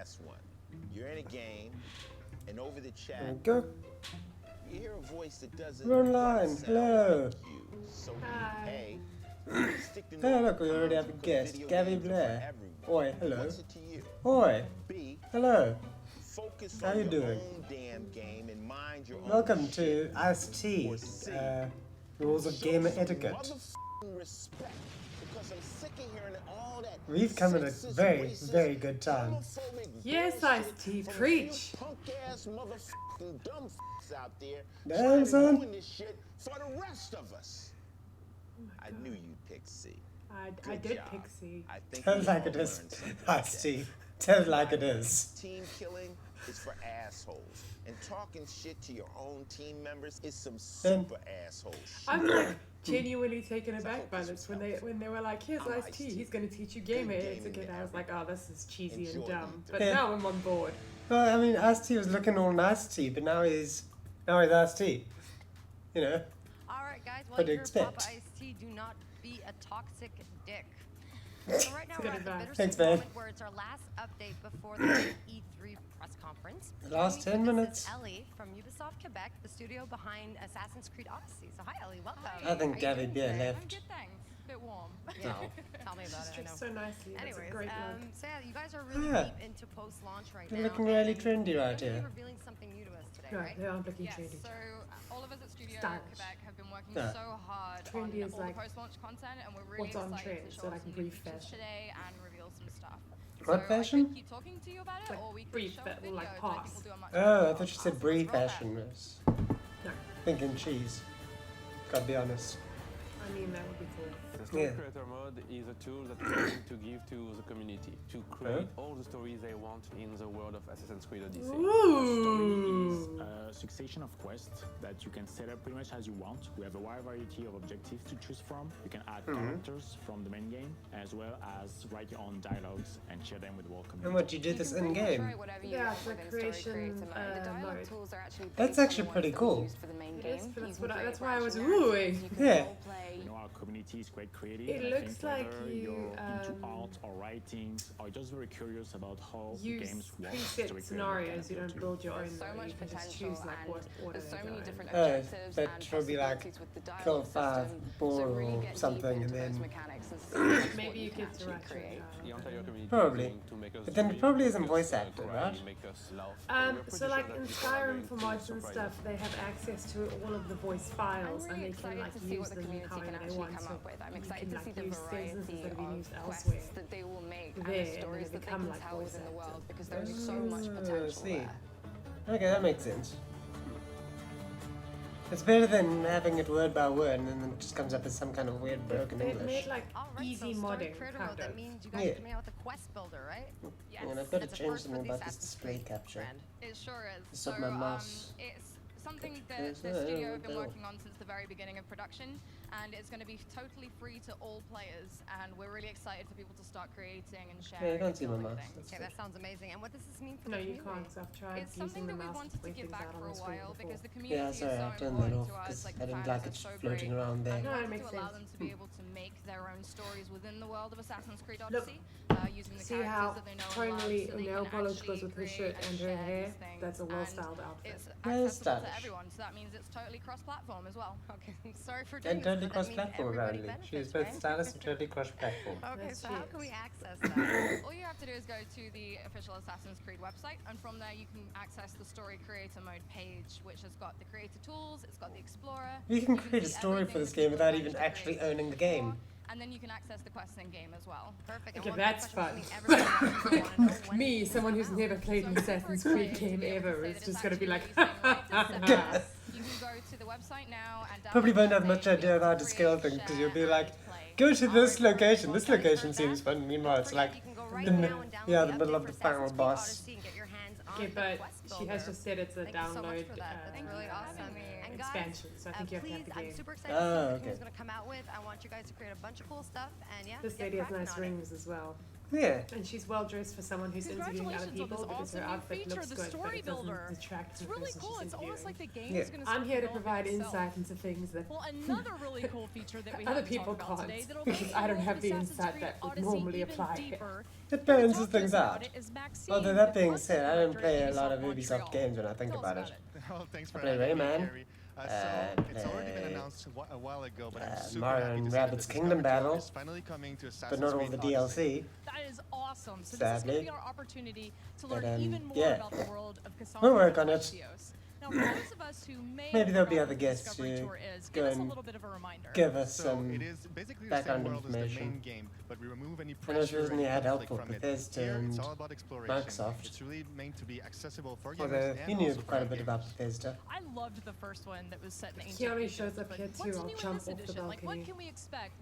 last one. You're in a game, and over the chat, There we go. you hear a voice that doesn't We're online. sound Hello. like you. So Hi. hey, stick to Hey, no look, we already have a because guest. video Gabby games are for Blair. everyone. Oi, hello. What's it to you? Oi, B, hello. focus How on you your doing? own damn game and mind your own Welcome to shit. C.A.T. Or C, Rules of show Gamer some Etiquette. motherfucking respect, because I'm sick of hearing all that We've come at a sexist, very, racist, very good time. homophobic Yes, bullshit Ice-T, from a preach. few punk-ass motherfucking dumb f***s out there Damn, trying to son. ruin this shit for the rest of us. I knew you'd pick C. I Good did job. pick C. I think Tell we it like all it is. learned something Ice-T. today. Tell it like it is. Team killing is for assholes, and talking shit to your own team members is some super asshole shit. I'm like genuinely taken aback by this when they were like, here's Ice-T, he's gonna teach you gamer etiquette. I was like, oh, this is cheesy and dumb. But Yeah. now I'm on board. Well, I mean, Ice-T was looking all nice-T, but now he's Ice-T. You know? Alright guys, What well do you you're expect? Papa Ice-T, do not be a toxic dick. So right now Good we're at the advice. bittersweet Thanks, man. moment where it's our last update before the big E3 press conference. The last Joining 10 me for this minutes. is Ellie from Ubisoft Quebec, the studio behind Assassin's Creed Odyssey. So hi Ellie, welcome. I think Gabby Beer I'm left. good, thanks. Bit warm. Yeah, tell me about it, I know. Just so nicely. That's Anyways, a great look. so yeah, you guys are really Yeah. deep into post-launch right You're now. looking really and trendy you're right gonna be here. revealing something new to us today, No, right? they aren't looking Yes, trendy. so all of us at Studio Stylish. Quebec have been working Yeah. so hard Trendy on is all like, the post-launch content, and we're really what's on excited trend, to so show like some new brief features fashion. today and reveal some stuff. What so fashion? I could keep talking to you about it, Like or we could brief show fa- a video like like pass. people do on much Oh, I thought you said Awesome, brie let's roll that. fashion. Was No, thinking cheese. Gotta be honest. I mean that would be cool. The Story Yeah. Creator Mode is a tool that we're going to give to the community to create all the stories they want in the world of Assassin's Creed Odyssey. Ooh. A succession of quests that you can set up pretty much as you want. We have a wide variety of objectives to choose from. You can add characters from the main game, as well as write your own dialogues and share them with the world And community. what, you did this in game? Yeah, it's like creation mode. That's actually pretty cool. It is, but that's why I was wooing. Yeah. You know, our community is quite creative. It I looks think like whether you, you're into art or writing, or just very curious about how the Use games work. preset Story Creator scenarios. You can don't appeal build your own. So though. much You can just potential choose like what and order there's so they many go in. different Oh, objectives that and will be like possibilities with the kill dialogue 5 system. boar So really or get deep something and into those then mechanics and see what Maybe you can get to actually write create. The entire community Probably. is going to make us But then it dream, probably make isn't us, voice acted, cry, right? make us laugh. But we're pretty So sure like that in people are Skyrim going for to mods and surprise stuff, us. they have access to all of the voice files I'm and really they can excited like to see use what the them community however can they actually want. come So up with. I'm you excited can to like see the use sentences variety that have been of used quests elsewhere. that they will make and there, the and then stories they that they become can like tell voice within the world acted. because there's so much I potential see. there. Okay, that makes sense. It's better than having it word by word and then it just comes up as some kind of weird broken They made English. like Alright, easy so story modding creator kind mode, that of. means you guys Yeah. are coming out with a quest builder, right? Yes. And I've got to It's a change first for something the about this Assassin's display Creed capture. brand. It sure is. It's So up my mouse. it's something that There's the no studio have been bell. working on since the very beginning of production, and it's going to be totally free to all players. And we're really excited for people to start creating and sharing. Yeah, you can't and see my building mouse. things. That's Okay, good. that sounds amazing. And what does this mean for No, the you community? can't. 'Cause I've tried It's using something the that we mouse to wanted to point give things back out for on a the screen while before. because the community Yeah, is sorry, so I turned that important off to us. because Like I the didn't fans like are it so floating great. around there. And we No, it wanted makes to allow sense. them to be able to make their own stories within the world of Assassin's Creed Look, Odyssey, using the See characters how that they know and love, tonally so they nail can polish actually goes with her create shirt and her share hair? these things. That's a And well-styled outfit. it's Very accessible to stylish. everyone, so that means it's totally cross-platform as well. Okay. Sorry for doing And this, totally but that means cross-platform everybody apparently. She is benefits, both right? stylist and totally cross-platform. Okay, Yes, so she how can is. we access that? All you have to do is go to the official Assassin's Creed website, and from there you can access the Story Creator Mode page, which has got the creator tools, it's got the Explorer. You can see create a story everything for this that game people without have even managed to actually create owning the before, game. and then you can access the quests in game as well. Perfect. And Okay, one that's more fun. question everybody else is gonna wanna know, when Me, does someone this who's come never out? played an So Assassin's super Creed excited to game be able to ever say is that just it's gonna be like, actually releasing right this Yeah. second. You can go to the website now and Probably download won't the have much update, idea of how to create, scale things because you'll be share, like, and play. go to this Alright, location. well, This thanks for location that. seems fun. Meanwhile, Don't it's forget, like you can go right in now the and download yeah the the middle update of for the final Assassin's Creed boss. Odyssey and get your hands on okay, the but quest she has builder. just said it's a Thank you so much download for that. That's really awesome. And guys, expansion, so I think you have to have please, the I'm game. super excited to see what the okay. community's gonna come out with. I want you guys to create a bunch of cool stuff, and yeah, This get lady has cracking nice on it. rings as well. Yeah. And she's well dressed for someone who's interviewing other Congratulations on people this because her awesome new outfit feature, looks the good, but Story it doesn't Builder. detract It's from the really person cool. she's It's almost like interviewing. the game Yeah. is going to start I'm here to developing provide itself. insight into things that Well, another really cool feature that we other have to people talk about can't, today that'll because make I don't the have the world of insight Assassin's that would Creed normally Odyssey apply even here. deeper. It Here to balances talk to things us about out. it is Maxime, Although that the being content said, I don't director play at a lot of Ubisoft Ubisoft Montreal. games when I think Tell us about it. Oh, thanks for I play having me, Rayman. Gary. It's already been announced a while ago, but I'm super Mario happy and to say that Rabbids the Kingdom Discovery Tour Battle, is finally coming to but Assassin's not all Creed the Odyssey. DLC. That is awesome. So this is Sadly. going to be our opportunity to But, learn even more yeah. about the world of Cassandra We'll work and on it. Alexios. Now, for those of us who may Maybe have there'll be forgotten other what the guests Discovery who Tour is, go give us a and little bit of a reminder. Give us So some it is basically the background same world as the information. main game, but we remove any I know pressure she wasn't and had help conflict for from it. Bethesda Here, it's and all about exploration. Microsoft. It's really meant to be accessible for gamers Although and you knew also for quite a bit about non-gamers. Bethesda. I loved the first one that was set in ancient Keanu Egypt, shows up but here what's too, I'll new in jump this off the edition? Like, what balcony. can we expect?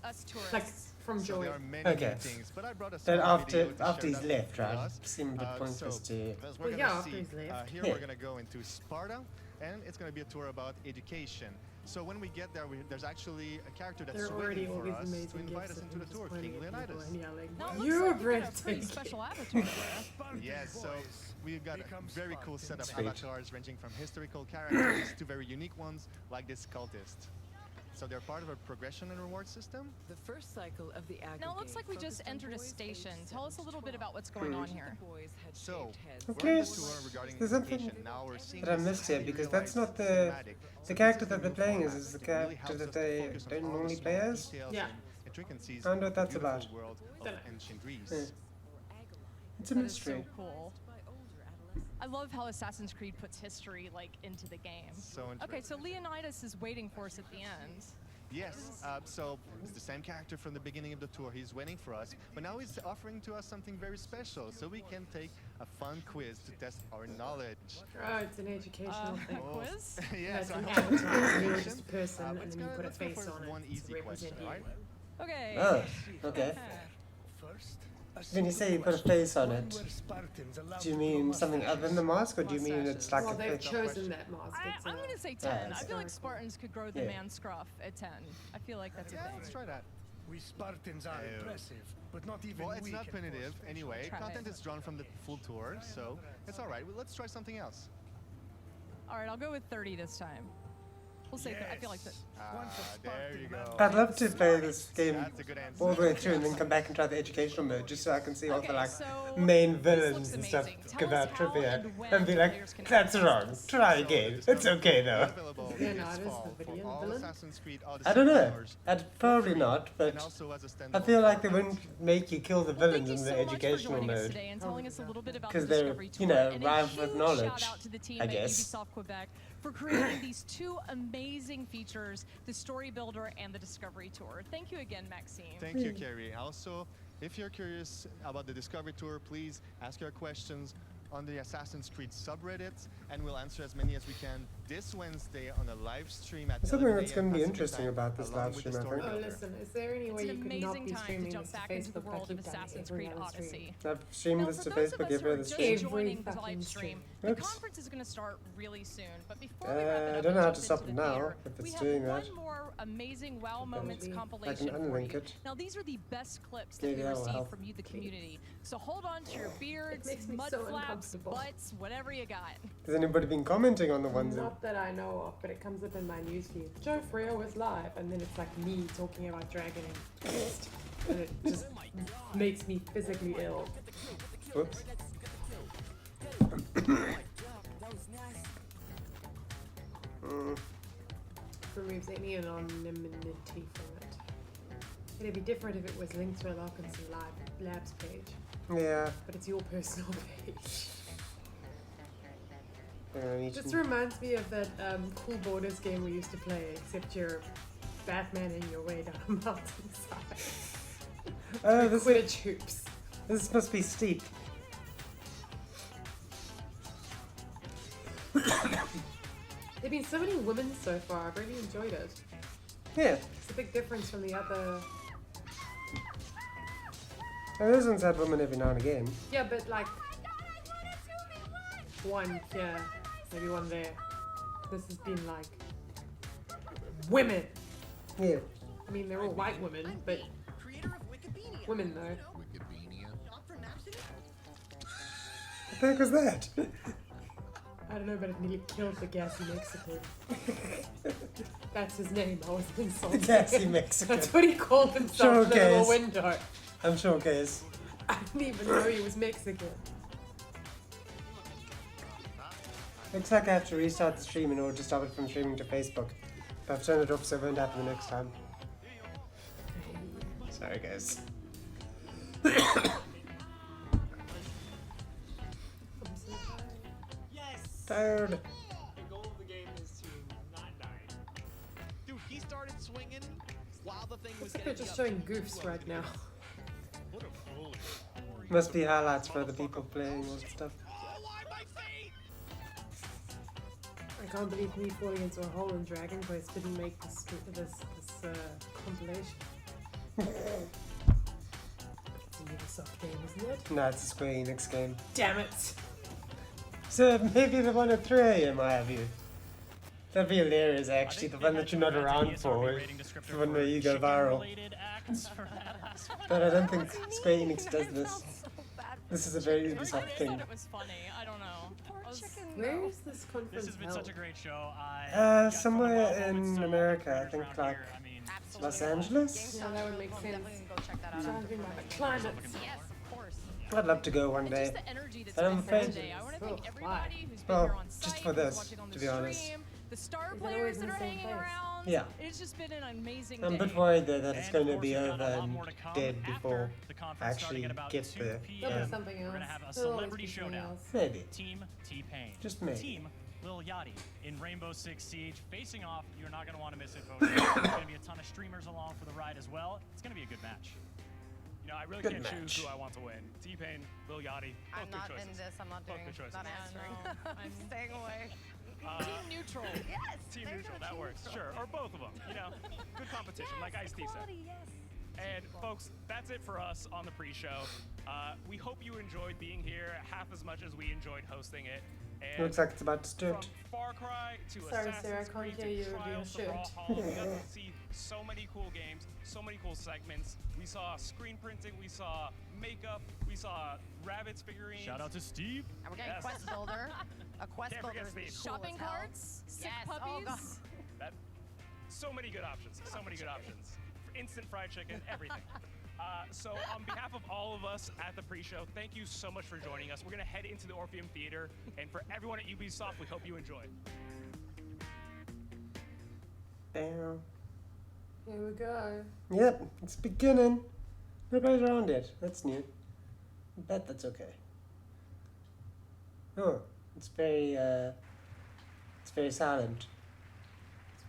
Us tourists. Like from So Joy. there are many Okay. new things, but I brought a Then small video to after share he's that left, with right? us. Seemed the point So, was to as we're Well, gonna yeah, after see, he's left. here Yeah. we're gonna go into Sparta, and it's gonna be a tour about education. So when we get there, there's actually a character that's There are already waiting all for these us to amazing invite gifts us of into the him tour, just pointing King at people Leonidas. and yelling, Now, it looks "You're like you've got a pretty breathtaking." special avatar there. Yes, so we've got a very cool set of Sweet. avatars ranging from historical characters to very unique ones like this cultist. So they're part of a progression and reward system. The first cycle of the Now, it looks like we just entered a station. Tell us a little bit about what's going on here. So, Okay, we're on this tour regarding there's something education. Now we're seeing that I this missed here highly because that's not realized the thematic. So the this character is that the they're new playing format. is the It really character helps that us to they focus on don't all the normally small play as. details Yeah. and intricacies I wonder what of the that's about. beautiful world of Dunno. ancient Greece. Yeah. It's a That is so mystery. cool. I love how Assassin's Creed puts history like into the game. So Okay, so Leonidas is waiting for us at the end. Yes, so it's the same character from the beginning of the tour. He's waiting for us, but now he's offering to us something very special, so we can take a fun quiz to test our knowledge. Oh, it's an educational thing. Quiz? Yeah, That's so an I hope it's avatar. You're information. just a person, and Let's then you go- put a let's go face for on one it easy to represent question, you. right? Okay. Oh, okay. When you say you put a face on it, do you mean something other than the mask, or do you mean it's like Well, a they've face? chosen that mask. It's I'm a- going to say 10. I feel like historical. Spartans could grow the Yeah. man scruff at 10. I feel like that's a Yeah, thing. let's try that. We Spartans are impressive, but not even Well, it's we not can punitive force anyway. Try Content it. is drawn from the full tour, so it's all right. Well, let's try something else. All right, I'll go with 30 this time. We'll say I feel like that. There you go. I'd love to play this game That's a good answer. all the way through and then come back and try the educational mode just so I can see all the Okay, like so main this villains looks and stuff amazing. Tell about us how trivia and when and be like, players can that's access wrong. this. Try again. It's okay though. Available Yeah, no, this it is fall the for video all villain. Assassin's Creed Odyssey I don't know. owners, I'd probably not, and but also as a I standalone feel like they format. wouldn't make you kill the Well, villains thank in you the so much for educational joining us mode. today and telling us a little bit about 'Cause the they're, Discovery you Tour. know, And a rife with huge knowledge, shout out to the team I at guess. Ubisoft Quebec for creating these two amazing features, the Story Builder and the Discovery Tour. Thank you again, Maxime. Thank you, Carrie. Also, if you're curious about the Discovery Tour, please ask your questions on the Assassin's Creed subreddit, and we'll answer as many as we can this Wednesday on a live stream at There's something 11 that's a.m. going to be Pacific interesting time, about this along live with the stream, I Story think. Oh, Builder. listen, is there any It's way an you could not amazing be time to streaming jump this to back into the Facebook world like of you've done Assassin's every Creed other stream? Odyssey. I've streamed Now, this for to those of Facebook us who every are other just stream. joining the Every fucking live stream, stream. the Oops. conference is going to start really soon. But before we wrap it I up don't know how and to jump stop into it the now, theater, if we it's have doing one that. more amazing wow moments I can compilation for unlink you. it. Now these are the best clips that Maybe we that will received help. from you, the community. So hold on to your beards, makes me mud so flaps, uncomfortable. butts, whatever you got. Has anybody been commenting on the ones? Not that I know of, but it comes up in my newsfeed. Joe Frio is live, and then it's like me talking about Dragon and Beast, and it just makes me physically ill. Whoops. Removes any anonymity from it. It'd be different if it was linked to a Larkison Labs page, Yeah. but it's your personal page. Each This reminds me of that cool Borders game we used to play, except you're Batmaning your way down a mountainside. oh, Through Quidditch hoops. this must be steep. There've been so many women so far, I've really enjoyed it. Yeah. It's a big difference from the other... Oh, those ones had women every now and again. Yeah, but like... One here, maybe one there. This has been like... Women! Yeah. I mean, they're all white women, but... Women though. the heck was that? I don't know, but it nearly killed the gassy Mexican. That's his name. I was insulted. The gassy Mexican. That's what he called himself in the little Showcase. window. I'm showcase. I didn't even know he was Mexican. Looks like I have to restart the stream in order to stop it from streaming to Facebook. But I've turned it off so it won't happen the next time. Sorry guys. I'm so tired. Tired. The goal of the game is to not die. Dude, he started swinging while the thing was Looks like they're getting just up. showing goofs right now. What a bully. Must be highlights for the people playing all the stuff. Oh, why my feet? I can't believe me falling into a hole in Dragon Quest didn't make this compilation. It's a Ubisoft game, isn't it? No, it's a Square Enix game. Damn it! So maybe the one at 3 AM I have you. That'd be hilarious actually, the one that you're not around for. The one where you go viral. But I don't think Square Enix does this. This is a very Ubisoft I thing. thought it was funny. I don't know. Where is this conference This has been held? such a great show. I Somewhere in America, I think like Los Angeles? Yeah, that would make sense. Definitely go check that out. Talking about the climate. Yes, of course. I'd love to go one It's day. just the energy that's But I'm been there afraid. today. I want to Oh, thank everybody who's been Well, here on just site, for who's this, watching on to the be honest. stream, the star They're players always in that the are same hanging place. around. Yeah. It's just been an amazing I'm a day. bit worried though that it's And going of to course, be we've over got a lot and more to come dead after before the I conference starting actually at about get 2 there. p.m. There'll Yeah. be something else. We're gonna have a There'll always celebrity be something showdown. else. Maybe. Team T-Pain. Just maybe. Team Lil Yachty in Rainbow Six Siege facing off. You're not going to want to miss it, folks. There's going to be a ton of streamers along for the ride as well. It's going to be a good match. You know, I really Good can't choose match. who I want to win. T-Pain, Lil Yachty, both I'm good not choices. in this. I'm not Both doing. good choices. Not Yeah, answering. no, I'm staying away. Team neutral. Yes. Team there you neutral, go, that team works. neutral. Sure, or both of them. You know, good competition, like Ice-T said. Equality, yes. And folks, that's it for us on the pre-show. We hope you enjoyed being here half as much as we enjoyed hosting it. And Looks like it's about to from start. Far Cry to Sorry, Assassin's Sarah, I can't Creed hear to you with your Trials of shirt. Brawlhalla, we got to see so many cool games, so many cool segments. We saw screen printing, we saw makeup, we saw rabbits figurines. Shout out to Steve. And we're getting Yes. Quest Builder. A Quest Can't Builder forget is Steve. cool Shopping as hell. carts, sick Yes, oh puppies. God. That, so many good options. So many good options. Instant fried chicken, everything. So on behalf of all of us at the pre-show, thank you so much for joining us. We're going to head into the Orpheum Theater. And for everyone at Ubisoft, we hope you enjoy. Damn. Here we go. Yep, it's beginning. Nobody's around yet. That's new. I bet that's okay. Oh, it's very silent. That's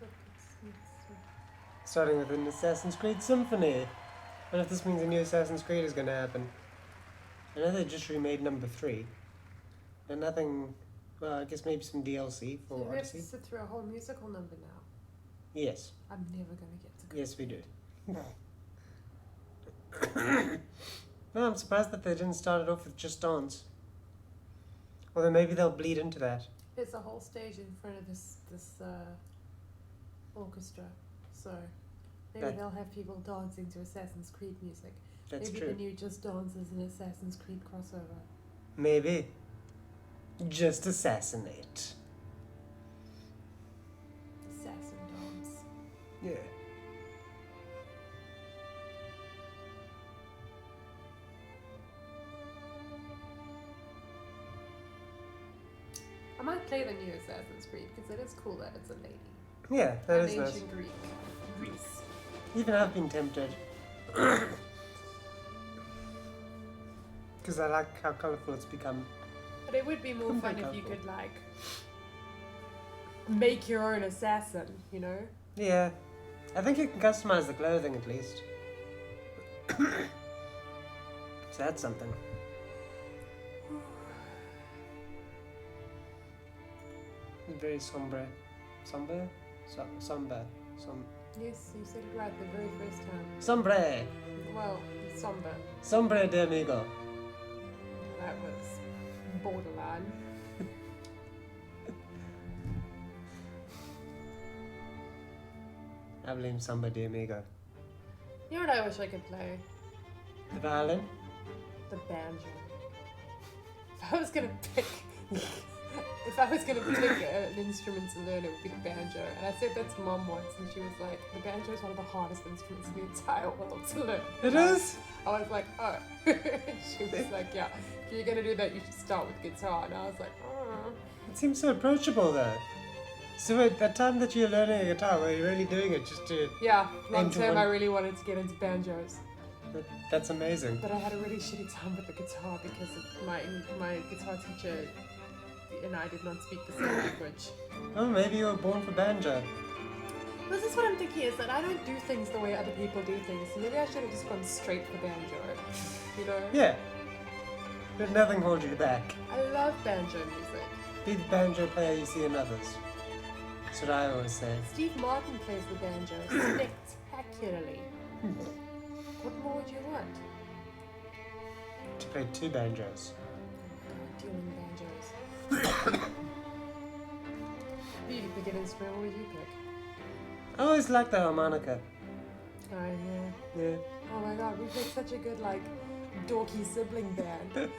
what it's- Starting with an Assassin's Creed Symphony. I wonder if this means a new Assassin's Creed is going to happen. I know they just remade number 3. And nothing, well, I guess maybe some DLC So for we have to Odyssey. sit through a whole musical number now. Yes, I'm never gonna get to go. yes we do. No, I'm surprised that they didn't start it off with Just Dance. Although maybe they'll bleed into that. There's a whole stage in front of this orchestra, so maybe That- they'll have people dancing to Assassin's Creed music. That's Maybe true. the new Just Dance is an Assassin's Creed crossover. Maybe. Just assassinate. Assassin dance. Yeah. I might play the new Assassin's Creed because it is cool that it's a lady. Yeah, that And is nice. ancient Greece. Even I've been tempted. Because I like how colourful it's become. But it would be more I'm fun very if you colourful. could like make your own assassin, you know? Yeah. I think you can customize the clothing at least. So that's something. Very sombre. Sombre? Sombre. Yes, you said it right the very first time. Sombre! Well, somber. Sombre de amigo. That was borderline. I blame Samba de amigo. You know what I wish I could play? The violin? The banjo. I was gonna pick, if I was gonna pick an instrument to learn, it would be the banjo. And I said that to Mom once, and she was like, "The banjo is one of the hardest instruments in the entire world to learn." It is? I was like, "Oh." She was like, "Yeah, if you're gonna do that, you should start with guitar." And I was like, "Oh." It seems so approachable though. So at that time that you're learning a guitar, were you really doing it just to... Yeah, long aim to term, one- I really wanted to get into banjos. That's amazing. But I had a really shitty time with the guitar because my guitar teacher and I did not speak the same language. Oh, maybe you were born for banjo. This is what I'm thinking, is that I don't do things the way other people do things. So maybe I should have just gone straight for banjo. You know? Yeah. But nothing holds you back. I love banjo music. Be the banjo player you see in others. That's what I always say. Steve Martin plays the banjo spectacularly. What more would you want? To play two banjos. Dueling banjos. If you could pick an instrument, what would you pick? I always liked the harmonica. Oh yeah. Yeah. Oh my god, we picked such a good dorky sibling band.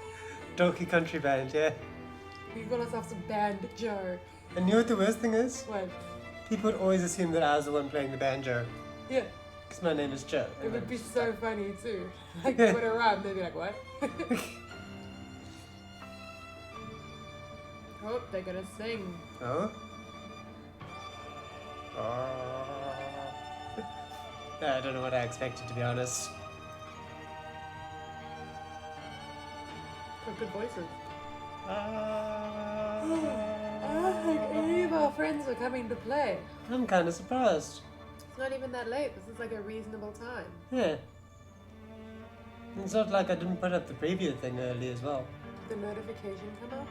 Dorky country band, yeah. We got ourselves a band Joe. And you know what the worst thing is? What? People would always assume that I was the one playing the banjo. Yeah. Because my name is Joe. It would be so funny too. Like Yeah. when it rhymed, they'd be like, what? Oh, they're gonna sing. Oh? I don't know what I expected, to be honest. Got good voices. I don't think any of our friends are coming to play. I'm kind of surprised. It's not even that late. This is like a reasonable time. Yeah. It's not like I didn't put up the preview thing early as well. Did the notification come up?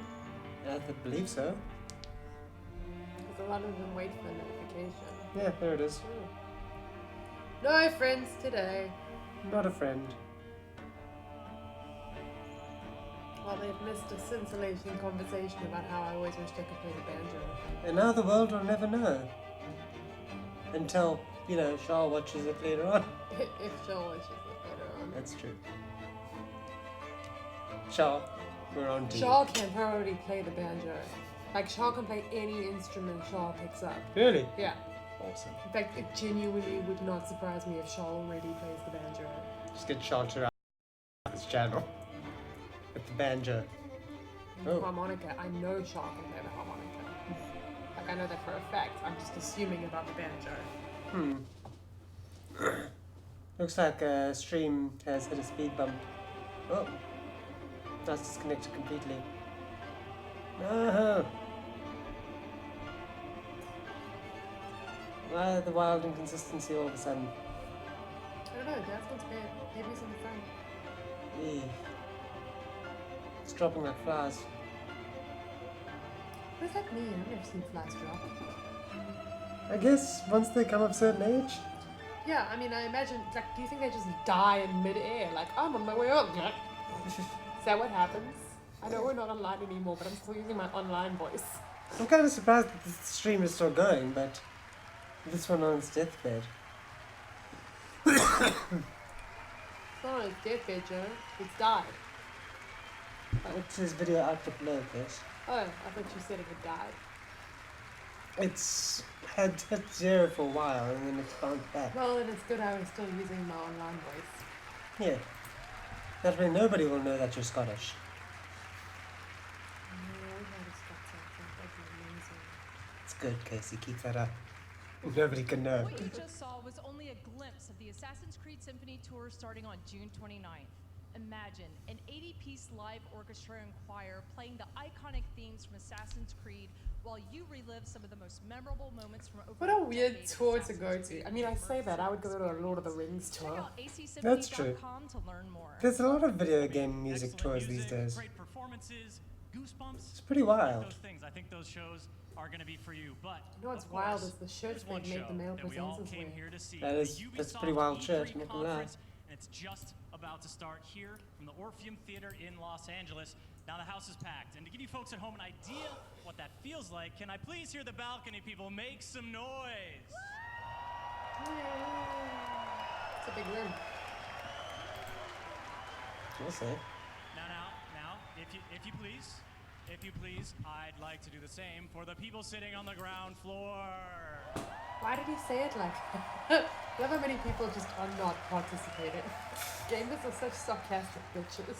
I believe so. Because a lot of them wait for the notification. Yeah, there it is. No friends today. Not a friend. Well, they've missed a scintillating conversation about how I always wished I could play the banjo. And now the world will never know. Until, Shaw watches it later on. If Joel watches it later on. That's true. Shaw, we're on to Shaw can probably play the banjo. Like, Shaw can play any instrument Shaw picks up. Really? Yeah. Awesome. In fact, it genuinely would not surprise me if Shaw already plays the banjo. Just get Shaw to his channel. With the banjo. And the Oh. harmonica, I know Shaw can play the harmonica. Like, I know that for a fact. I'm just assuming about the banjo. Looks like stream has hit a speed bump. Oh. That's disconnected completely. No. Why the wild inconsistency all of a sudden? I don't know, Dad's gone to bed. Maybe he's on the phone. Eee. It's dropping like flies. What does that mean? I've never seen flies drop. I guess once they come of a certain age. Yeah, I mean, I imagine, like, do you think they just die in midair? Like, I'm on my way up. Is that what happens? I know we're not online anymore, but I'm still using my online voice. I'm kind of surprised that the stream is still going, but this one on its deathbed. It's not on its deathbed, Joe. It's died. What's his video output below, Chris? Oh, I thought you said it had died. It's had hit 0 for a while and then it's bounced back. Well, then it's good I was still using my online voice. Yeah. That way nobody will know that you're Scottish. It's good, Casey. Keep that up. Nobody can know. What you just saw was only a glimpse of the Assassin's Creed Symphony Tour starting on June 29th. Imagine an 80-piece live orchestra and choir playing the iconic themes from Assassin's Creed while you relive some of the most memorable moments from over What a weird tour to go to. I mean, I say that. I would go to a Lord of the Rings tour. That's true. to learn more. There's a lot of video game music tours these days. Great performances, goosebumps. It's pretty wild. Those things. I think those shows are going to be for you. But You know what's of wild course, is the shirts there's one they made show the male that we all presenters came wear. here to see. That's a pretty wild shirt, E3 I'm not gonna lie. conference, and it's just about to start here from the Orpheum Theater in Los Angeles. Now the house is packed, and to give you folks at home an idea what that feels like, can I please hear the balcony people make some noise? It's a big room. We'll see. Now, if you please. please. If you please, I'd like to do the same for the people sitting on the ground floor. Why did he say it like that? I love how many people just are not participating. Gamers are such sarcastic bitches.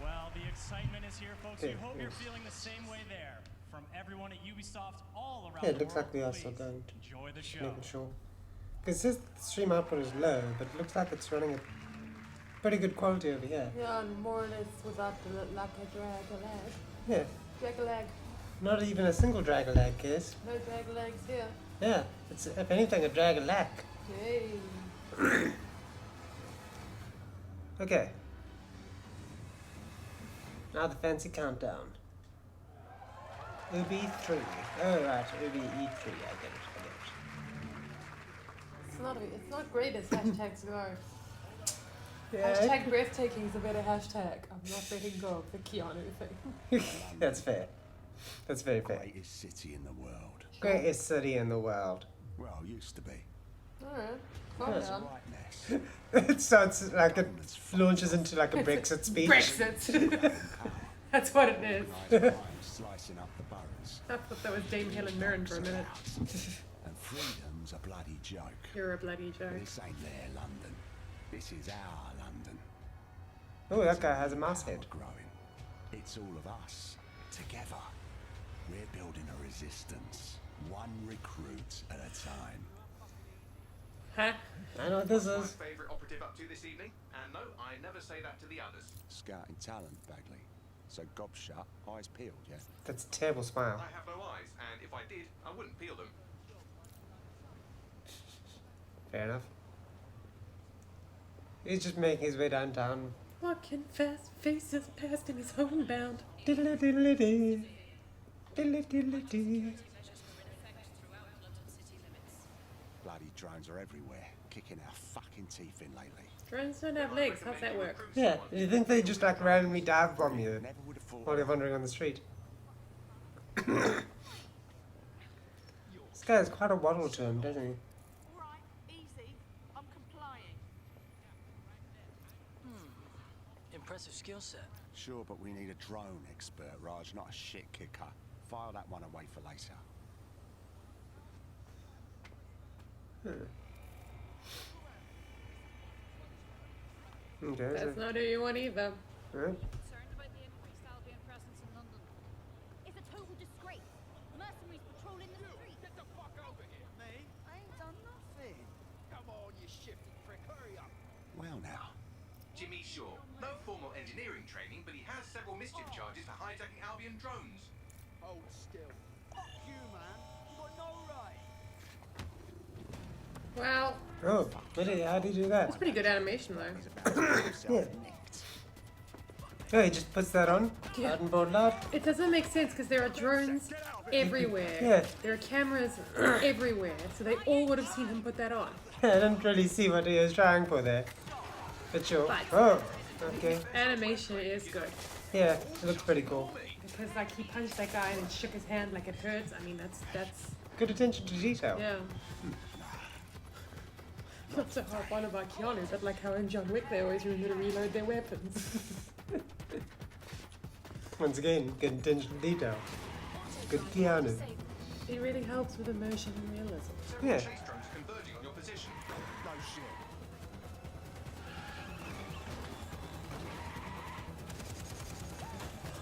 Well, the excitement is here, folks. We hope you're feeling the same way there. From everyone at Ubisoft all around Yeah, it the looks world, like we are please still going to. enjoy the Just show. making sure. Because this stream output is low, but it looks like it's running at pretty good quality over here. Yeah, and more or less without the like a drag a lag. Yeah. Drag a lag. Not even a single drag lag case. No drag legs here. Yeah, it's if anything a drag lag. Hey. Okay. Now the fancy countdown. Ubi 3. Oh right, Ubi E3. I get it. It's not great as hashtags go. Yeah, Hashtag breathtaking is a better hashtag. I'm not letting go of the Keanu thing. That's fair. That's very fair. Greatest city in the world. Greatest city in the world. Well, used to be. Alright, calm Yeah. down. It starts like it launches into like a Brexit speech. Brexit. That's what it is. Slicing up the boroughs. I thought that was Dame Helen Mirren for a minute. And freedom's a bloody joke. You're a bloody But joke. this ain't their London. This is our London. Oh, that guy has a mouse head. We're growing. It's all of us. Together. We're building a resistance. One recruit at a time. Huh? I know what this What's is. my favourite operative up to this evening? And no, I never say that to the others. Scouting talent, Bagley. So gob shut, eyes peeled, yeah? That's a terrible smile. I have no eyes, and if I did, I wouldn't peel them. Fair enough. He's just making his way downtown. Walking fast, faces past him, he's homebound. Diddly diddly dee. Diddly diddly dee. Bloody drones are everywhere, kicking our fucking teeth in lately. Drones don't have legs, how's that work? Yeah, you think they just like randomly dive bomb you while you're wandering on the street? This guy has quite a waddle to him, doesn't he? Alright, easy. I'm complying. Impressive skill set. Sure, but we need a drone expert, Raj, not a shit kicker. File that one away for later. Okay, That's not who you want either. Right. Concerned about the increased Albion presence in London. It's a total disgrace. Mercenaries patrolling the streets. Get the fuck over here. Me? I ain't done nothing. Come on, you shifty prick, hurry up. Well now. Jimmy Shaw. No formal engineering training, but he has several mischief charges for hijacking Albion drones. Hold still. Fuck you, man. You got no right. Wow. Oh, really? How do you do that? That's pretty good animation though. Yeah. Oh, he just puts that on? Yeah. Out and board loud? It doesn't make sense because there are drones everywhere. Yeah. There are cameras everywhere, so they all would have seen him put that on. I didn't really see what he was trying for there. But sure. But Oh, okay. animation is good. Yeah, it looks pretty cool. Because like he punched that guy and then shook his hand like it hurts. I mean that's Good attention to detail. yeah. Not to harp on about Keanu, but like how in John Wick they always remember to reload their weapons. Once again, good attention to detail. Good Keanu. It really helps with emotion and realism. Yeah. Chase drones converging on your position. No shit.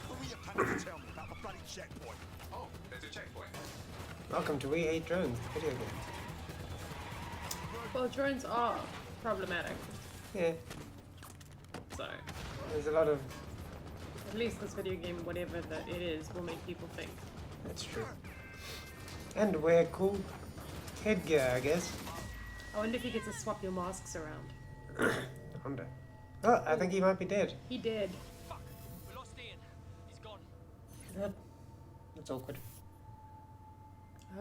What were you planning to tell me about the bloody checkpoint? Oh, there's a checkpoint. Welcome to We Hate Drones, the video game. Well, drones are problematic, Yeah, so there's a lot of... at least this video game, whatever that it is, will make people think. That's true. And wear cool headgear, I guess. I wonder if he gets to swap your masks around. I wonder. Oh, I think he might be dead. He did. We lost Ian. He's gone. Yep. That's awkward.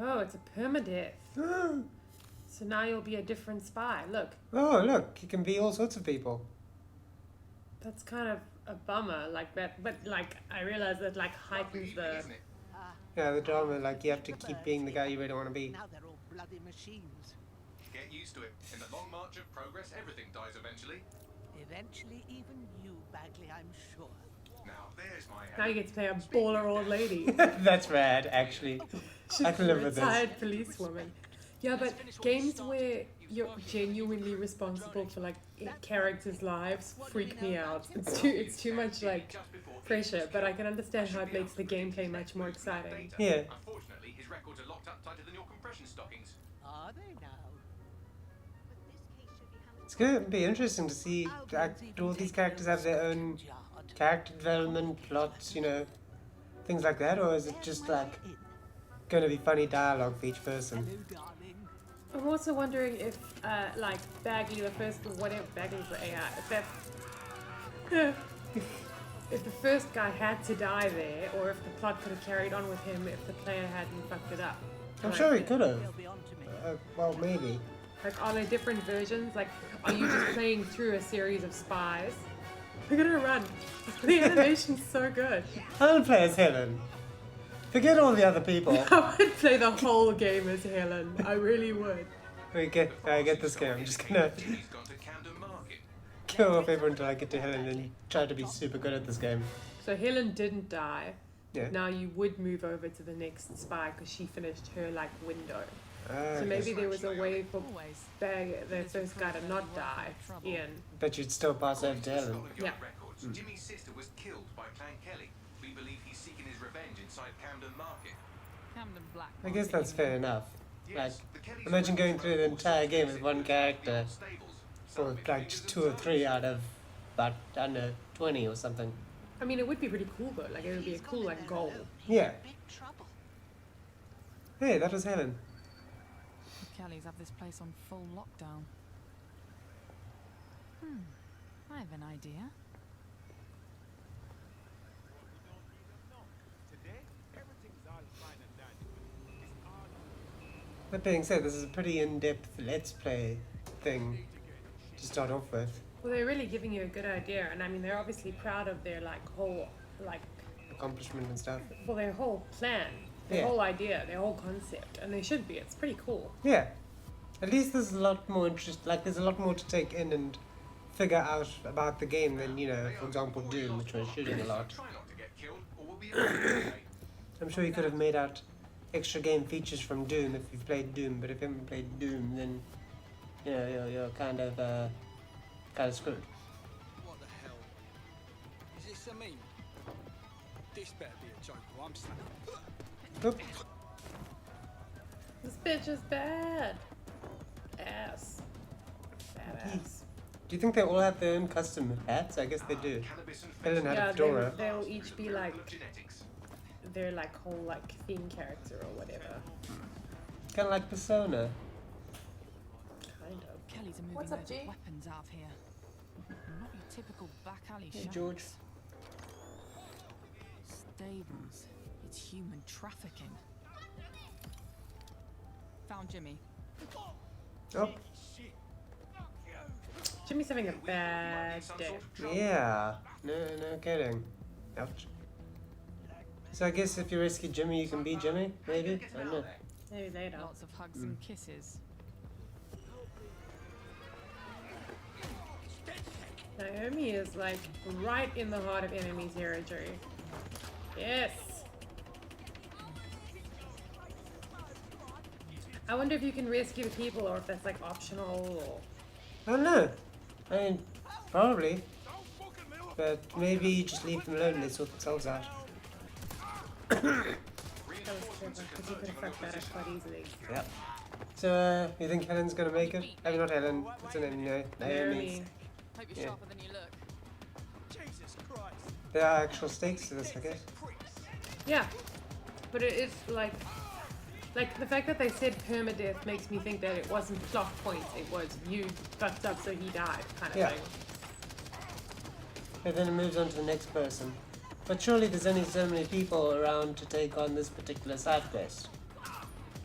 Oh, it's a permadeath. So now you'll be a different spy. Look, Oh, look, he can be all sorts of people. that's kind of a bummer. Like that, but like I realize that like heightens the. Isn't it? Yeah, the drama, like you have to keep being the guy you really want to be. Now they're all bloody machines. Get used to it. In the long march of progress, everything dies eventually. Eventually, even you, Bagley, I'm sure. Now, there's my Now you get to play a baller old lady. That's rad, actually. I She's can a live with this. retired policewoman. Yeah, but games where you're genuinely responsible for like characters' lives freak me out. It's too much like pressure, but I can understand how it makes the gameplay much more exciting. Yeah. Unfortunately, his records are locked up tighter than your compression stockings. Are they now? It's going to be interesting to see, like, do all these characters have their own character development, plots, you know, things like that, or is it just like going to be funny dialogue for each person? I'm also wondering if, like, Bagley, the first, whatever, Bagley's the AI, if the first guy had to die there, or if the plot could have carried on with him if the player hadn't fucked it up. I'm sure he could have. Well, maybe. Like, are there different versions? Like, are you just playing through a series of spies? Look at her run. The animation's so good. I would play as Helen. Forget all the other people. I would play the whole game as Helen. I really would. I get this game. I'm just gonna kill off everyone until I get to Helen and try to be super good at this game. So Helen didn't die. Yeah. Now you would move over to the next spy because she finished her like window. So okay. maybe there was a way for the first guy to not die, Ian. But you'd still pass over to Helen. Yeah. Jimmy's sister was killed by Clan Kelly. We believe he's seeking his revenge inside Camden Market. Camden Black. I guess that's fair enough. Like, imagine going through the entire game with one character, or like just 2 or 3 out of about, I don't know, 20 or something. I mean, it would be pretty cool though. Like, it would be a cool like goal. Yeah. Hey, that was Helen. Kellys have this place on full lockdown. I have an idea. That being said, this is a pretty in-depth Let's Play thing to start off with. Well, they're really giving you a good idea, and I mean, they're obviously proud of their like whole like Accomplishment and stuff. well, their whole plan, their Yeah. whole idea, their whole concept, and they should be. It's pretty cool. Yeah. At least there's a lot more interest, like there's a lot more to take in and figure out about the game than, you know, for example, Doom, which we're shooting a lot. I'm sure you could have made out extra game features from Doom if you've played Doom, but if you haven't played Doom, then, you know, you're kind of screwed. What the hell? Is this a meme? This better be a joke or I'm stuck. Oop. This bitch is bad. Ass. Badass. Do you think they all have their own custom hats? I guess they do. Helen had a fedora. They'll each be like their like whole like theme character or whatever. Kind of like Persona. Kind of. Kellys are moving What's up, loads of G? weapons out of here. Not your typical back alley Hey, shops. George. Stables. It's human trafficking. Found Jimmy. Oh. Jimmy's having a bad day. Yeah. No kidding. Ouch. So I guess if you rescue Jimmy, you can be Jimmy, maybe? I don't know. Maybe later. Lots of hugs and kisses. Naomi is like right in the heart of enemy territory. Yes. I wonder if you can rescue the people or if that's like optional or... I don't know. I mean, probably. But maybe you just leave them alone and they sort themselves out. That was clever, because you could have fucked that up quite easily. Yep. So, you think Helen's gonna make it? I mean, not Helen. What's her name? No, Naomi. Hope you're Yeah. sharper than you look. Jesus Christ. There are actual stakes to this, I guess. Yeah, but it's like the fact that they said permadeath makes me think that it wasn't plot points, it was you fucked up so he died kind of Yeah. thing. And then it moves on to the next person. But surely there's only so many people around to take on this particular side quest.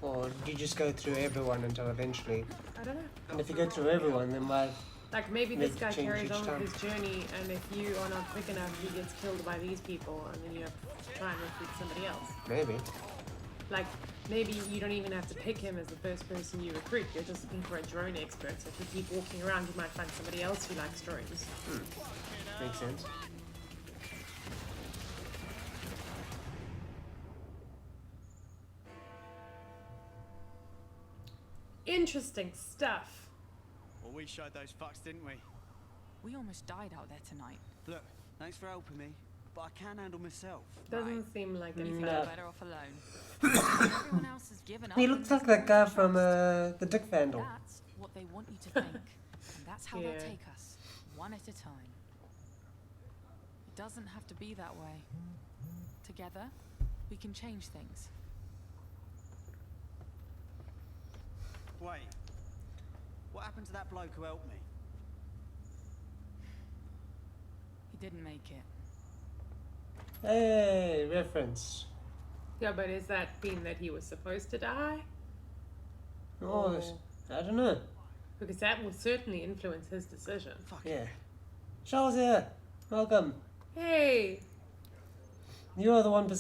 Or do you just go through everyone until eventually? I don't know. And if you go through everyone, then why? Like maybe Make this guy change carries each on time. with his journey, and if you are not quick enough, he gets killed by these people, and then you have to try and recruit somebody else. Maybe. Like, maybe you don't even have to pick him as the first person you recruit, you're just looking for a drone expert, so if you keep walking around, you might find somebody else who likes drones. Makes sense. Interesting stuff. Well, we showed those fucks, didn't we? We almost died out there tonight. Look, thanks for helping me, but I can handle myself. Doesn't seem like You it. think No. you're better off alone. Everyone else has given up. He and looks there's like that no guy one to from trust. the Dick Vandal. That's what they want you to think. And that's how Yeah. they'll take us, one at a time. It doesn't have to be that way. Together, we can change things. Wait, what happened to that bloke who helped me? He didn't make it. Hey, reference. Yeah, but is that mean that he was supposed to die? Oh, I don't know. Because that will certainly influence his decision. Yeah. Charles here. Welcome. Hey! You are the 1%. To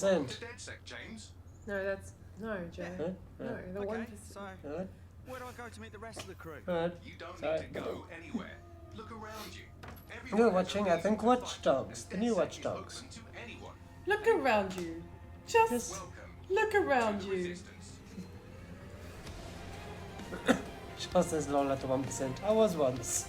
DedSec, James. No, that's... No, Joe. Huh? No, the Okay, 1%. so Alright. where do I go to meet the rest of the crew? Alright. You don't Sorry. need to go anywhere. Look around you. You're Everyone has a watching, I reason think, to Watch fight, Dogs. The and new DedSec Watch is Dogs. open to anyone. Look around you. Just Welcome look around to the you. Resistance. Charles says lol at the 1%. I was once.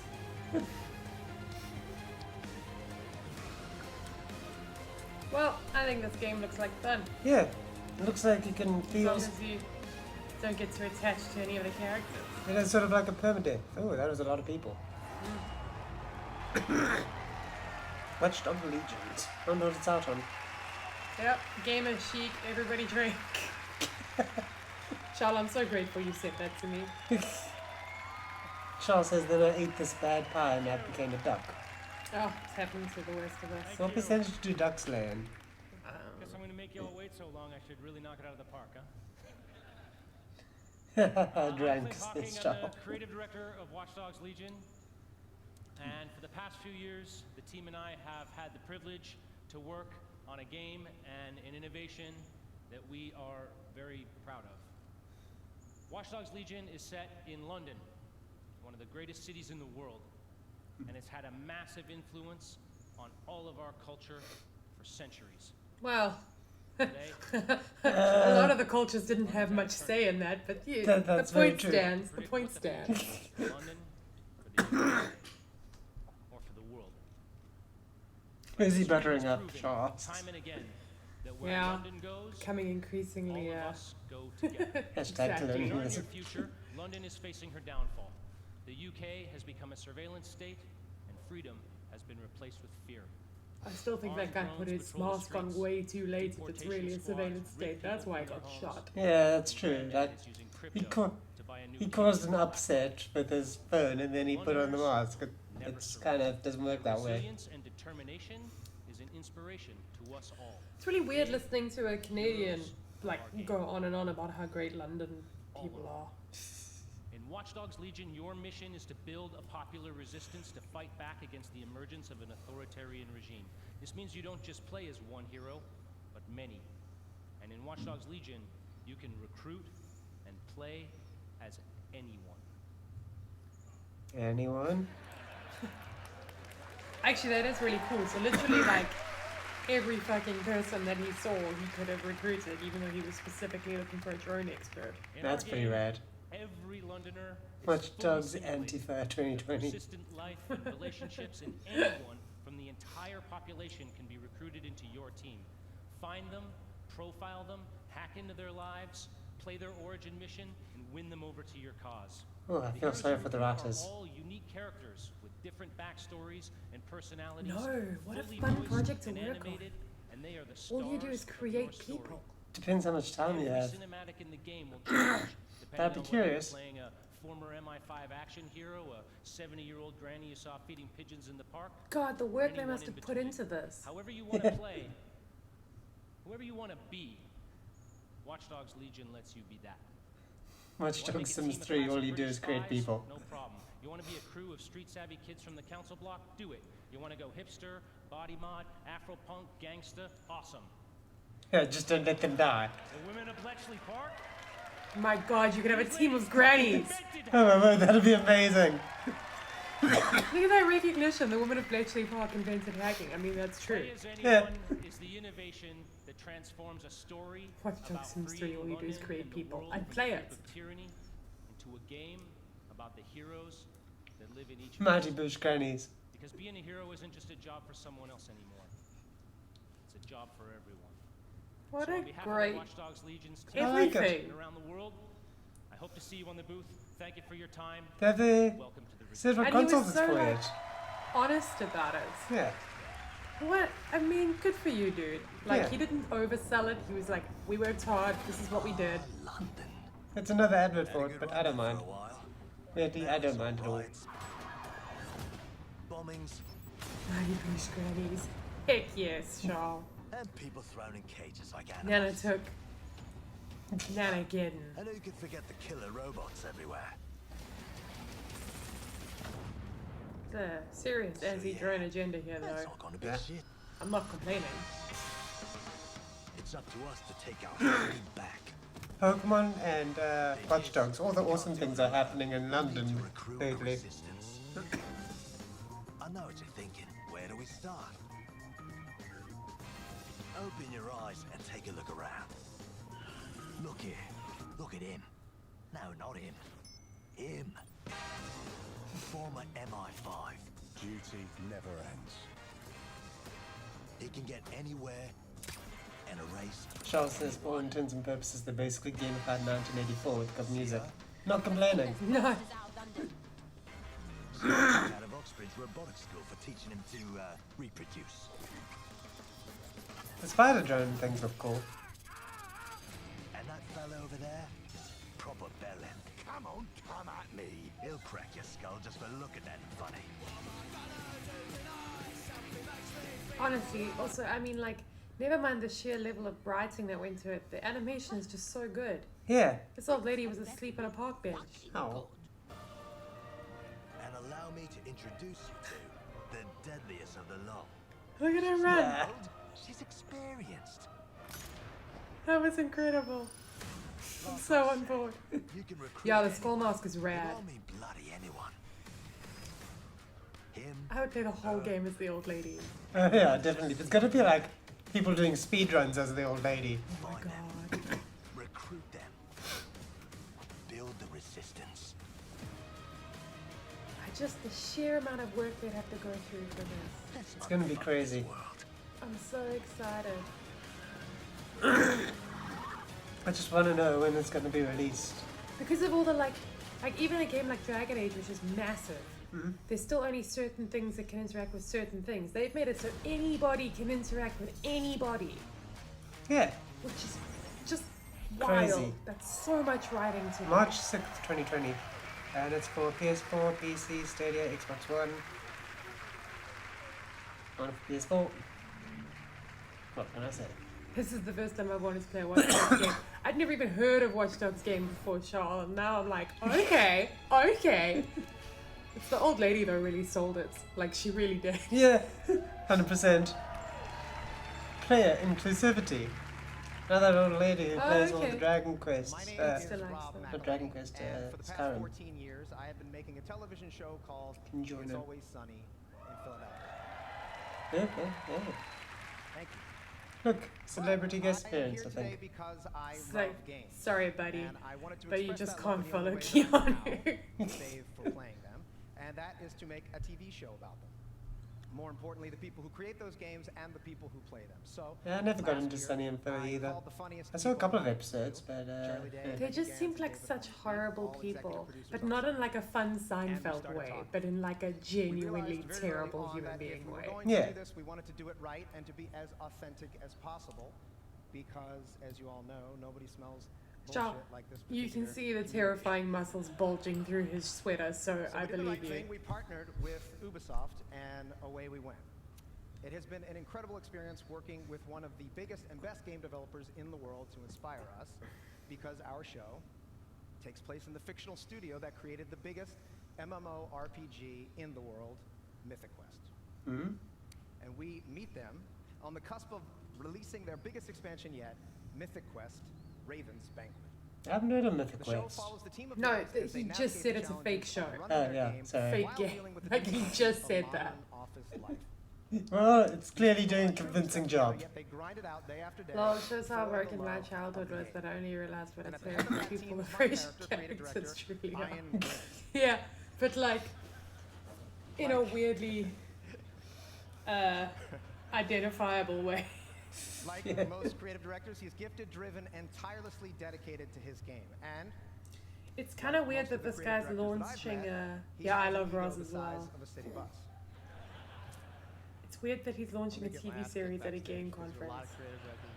Well, I think this game looks like fun. Yeah. It looks like you can As long feel... as you don't get too attached to any of the characters. It is sort of like a permadeath. Oh, that was a lot of people. Watch Dog Legions. I don't know what it's out on. Yep, gamer chic, everybody drink. Charles, I'm so grateful you said that to me. Charles says that I ate this bad pie and I became a duck. Oh, it's happened to the worst of us. What percentage do ducks lay in? Guess I'm gonna make y'all wait so long. I should really knock it out of the park, huh? Drank I'm this the Charles. creative director of Watch Dogs Legion, and for the past few years, the team and I have had the privilege to work on a game and an innovation that we are very proud of. Watch Dogs Legion is set in London, one of the greatest cities in the world, and it's had a massive influence on all of our culture for centuries. Well, Today, a lot of the cultures didn't have much say in that, but yeah, That's the very point true. stands. The point stands. London, for the UK, or for the world. Is he buttering History has up proven Charles? Time and again that where Yeah, London goes, becoming increasingly all of us go together. Hashtag In our near colonialism. future, London is facing her downfall. The UK has become a surveillance state, and freedom has been replaced with fear. I still think that guy put his mask on way too late if it's really a surveillance state. That's why I got shot. Yeah, that's true. Like, he caused an upset with his phone and then he put on the mask. It's kind of doesn't work that way. Resilience and determination is an inspiration to us all. It's really weird listening to a Canadian like go on and on about how great London people are. In Watch Dogs Legion, your mission is to build a popular resistance to fight back against the emergence of an authoritarian regime. This means you don't just play as one hero, but many. And in Watch Dogs Legion, you can recruit and play as anyone. Anyone? Actually, that is really cool. So literally, like every fucking person that he saw, he could have recruited, even though he was specifically looking for a drone expert. That's pretty rad. Every Londoner Watch Dogs Antifa 2020. consistent life and relationships, and anyone from the entire population can be recruited into your team. Find them, profile them, hack into their lives, play their origin mission, and win them over to your cause. Oh, I feel sorry for the Ratters. All unique characters with different backstories and personalities. No, what a fully fun voiced project to and work on. animated, and they are the All you do stars is of your create story. people. Depends how much time you Every have. cinematic in the game will change, depending I'd be on curious. whether you're playing a former MI5 action hero, a 70-year-old granny you saw feeding pigeons in the park. God, the or work they anyone must in have put between. into this. However you want to play, whoever you want to be, Watch Dogs Legion lets you be that. Watch Wanna make Dogs a team Sims of 3, classic all you do British is create spies? people. No problem. You want to be a crew of street-savvy kids from the council block? Do it. You want to go hipster, body mod, Afro-punk, gangsta? Awesome. Yeah, just don't let them die. The women of Bletchley Park? My God, you could have a team of grannies. Oh my word, that'd be amazing. Look at that recognition. The woman of Bletchley Park invented hacking. I mean, that's true. Play as anyone is the innovation that transforms a story Watch Dogs about Sims free 3, all you do is London create and the people. world I'd from play the it. grip of tyranny into to a game about the heroes that live in each Mighty Bush Grannies. Because being a hero isn't just a job for someone else anymore. It's a job for everyone. What So a on behalf great of the Watch Dogs Legion's team everything and around the world, I hope to see you on the booth. Thank you for your time. They're the Welcome to the several And he consoles was it's so for like, it. honest about it. Yeah. What? I mean, good for you, dude. Like, Yeah. he didn't oversell it. He was like, we worked hard. This is what we did. It's another advert for it, but I don't mind. Weirdly, I don't mind at all. Bombings. Mighty Bush Grannies. Heck yes, Charles. And people thrown in cages like animals. Nana took. Nanageddon. And who could forget the killer robots everywhere? It's a serious anti-drone agenda here, though. It's not gonna be shit. I'm not complaining. It's up to us to take our freedom back. Pokemon and Watch Dogs, all the awesome things are happening in London lately. I know what you're thinking. Where do we start? Open your eyes and take a look around. Look here. Look at him. No, not him. Him. Former MI5. Duty never ends. He can get anywhere and erase. Charles says, for all intents and purposes, they're basically gamified 1984 with good music. Not complaining. No. Out of Oxford's robotics school for teaching him to reproduce. The spider drone things look cool. And that fella over there, proper bellend. Come on, come at me. He'll crack your skull just for looking at him funny. Honestly, also, I mean, like, never mind the sheer level of writing that went to it. The animation is just so good. Yeah. This old lady was asleep on a park bench. Oh. And allow me to introduce you to the deadliest of the lot. Look at her run. Yeah. She's experienced. That was incredible. I'm so on board. You can recruit Yeah, the skull mask is rad. I don't mean bloody anyone. Him. I would play the whole game as the old lady. Yeah, definitely. There's gotta be like people doing speedruns as the old lady. Oh my god. Recruit them. Build the resistance. Just the sheer amount of work they'd have to go through for this. It's gonna be crazy. I'm so excited. I just wanna know when it's gonna be released. Because of all the like even a game like Dragon Age, which is massive, there's still only certain things that can interact with certain things. They've made it so anybody can interact with anybody. Yeah. Which is just Crazy. wild. That's so much writing to me. March 6th, 2020. And it's for PS4, PC, Stadia, Xbox One. On PS4. What can I say? This is the first time I wanted to play a Watch Dogs game. I'd never even heard of Watch Dogs game before, Charles, and now I'm like, okay, okay. It's the old lady though really sold it. Like, she really did. Yeah, 100%. Player inclusivity. Another old lady who plays all the Dragon Quest. Not Dragon Quest, and for the past Skyrim. 14 years, I have been making a television show called Can you join It's in? Always Sunny in Philadelphia. Okay, yeah. Thank you. Look, celebrity guest I am appearance, here I today think. because I It's love like, games. sorry, buddy, And I wanted to but you express just that love can't in the only follow way that I know Keanu. how, save for playing them, and that is to make a TV show about them. More importantly, the people who create those games and the people who play them. So Yeah, I never got last into year, Sunny and Philly either. called the funniest I saw a people couple of on episodes, but yeah. They just seemed like such horrible people, but not in like a fun Seinfeld way, but in like a genuinely terrible human being way. Going to do this, we wanted to do it right and to be as authentic as possible, because as you all know, nobody smells bullshit Charles, like this. you can particular see the terrifying muscles bulging through his sweater, so I we did the believe right you. thing. We partnered with Ubisoft, and away we went. It has been an incredible experience working with one of the biggest and best game developers in the world to inspire us, because our show takes place in the fictional studio that created the biggest MMORPG in the world, Mythic Quest. Mm-hmm. And we meet them on the cusp of releasing their biggest expansion yet, Mythic Quest: Raven's Banquet. I haven't heard of Mythic The show Quest. follows the team of No, players as they he navigate just said the it's a fake challenges show. of running their yeah, game sorry. Fake while game. dealing with the Like, he difficulties just of said modern that. office life. Well, it's clearly doing a convincing job. Yet they grind it out day after day. Well, it shows how for broken the my love childhood of the was game. that I only realized what And a at the head of terrible that people team the is my British character, creative characters director, truly are. Ian Grant. Yeah, but like, in a weirdly identifiable way. Like most creative directors, he's gifted, driven, and tirelessly dedicated to his game. And It's kind of weird that this guy's launching a... Yeah, I love Roz as well. of a city bus. It's weird that he's launching a TV series at a game conference.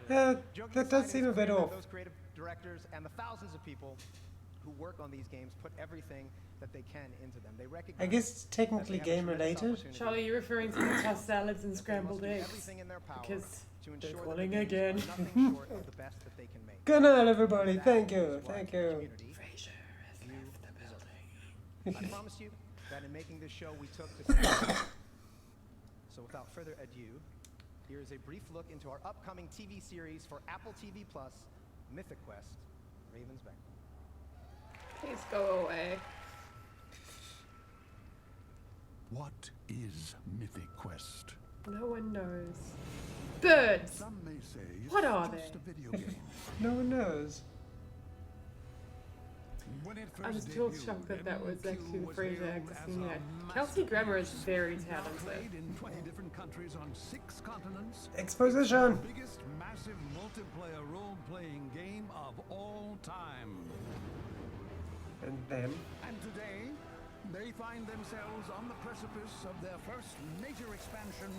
That does seem a bit off. Those creative directors and the thousands of people who work on these games put everything that they can into them. They recognize I guess it's technically game related. Charlie, you're referring to the tossed salads and scrambled eggs. Because they're calling again. nothing short of the best that they can make. Good night, everybody. Thank you. Thank you. Frasier has left the building. I promise you that in making this show we took the So without further ado, here is a brief look into our upcoming TV series for Apple TV Plus, Mythic Quest, Raven's Banquet. Please go away. What is Mythic Quest? No one knows. Birds! Some may say it's What are just they? a video game. No one knows. When it I'm first still debuted, shocked that that was actually MQ was Frasier hailed actor as singing a it. massive Kelsey Grammer is success. very Now talented. played in 20 different countries on 6 continents. Exposition. The biggest massive multiplayer role-playing game of all time. And then. And today, they find themselves on the precipice of their first major expansion,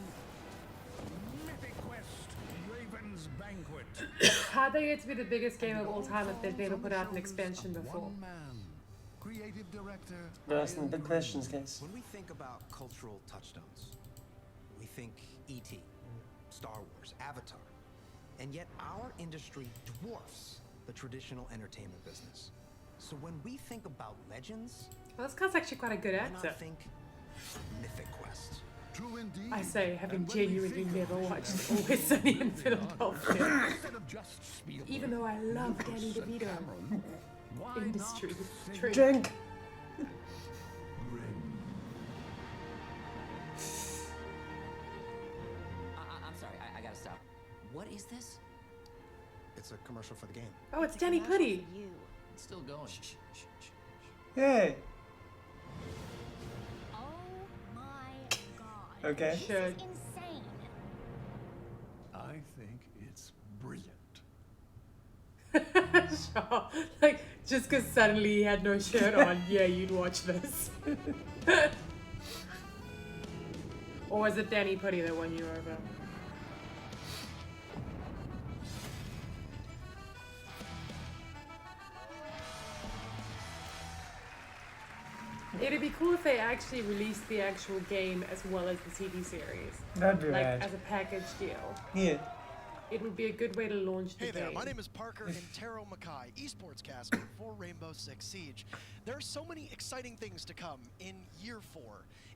Mythic Quest, Raven's Banquet. How'd they get to be the biggest game of all time if they've never put out an expansion before? One man, creative director. We're asking big questions, guys. When we think about cultural touchstones, we think E.T., Star Wars, Avatar, and yet our industry dwarfs the traditional entertainment business. So when we think about legends, Well, this guy's actually quite a good why actor. not think Mythic Quest? True indeed. I say, having And when we genuinely think never of watched this Always Sunny in Philadelphia. Instead of just Spielberg, Even though I love Danny DeVito. why Industry. not Drink. Drink. I'm sorry, I gotta stop. What is this? It's a commercial for the game. Oh, it's Danny Putty. It's still going. Yay. Oh my god. Okay. Sure. This is insane. I think it's brilliant. Sure. Like, just because suddenly he had no shirt on, yeah, you'd watch this. Or was it Danny Putty that won you over? It'd be cool if they actually released the actual game as well as the TV series. That'd be like, rad. as a package deal. Yeah. It would be a good way to launch the Hey game. there, my name is Parker and Taro Mackay, esports caster for Rainbow Six Siege. There are so many exciting things to come in Year 4.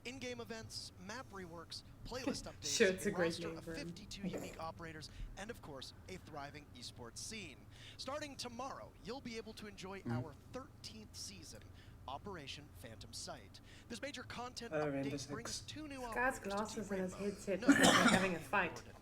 In-game events, map reworks, playlist updates, Sure, it's a a great roster name of for him. 52 unique operators, and of course, a thriving esports scene. Starting tomorrow, you'll be able to enjoy our 13th season, Operation Phantom Sight. This major content Rainbow update Six. brings 2 new This guy's operators to glasses Team and his Rainbow. headset No look like Flash they're having a fight. Gordon.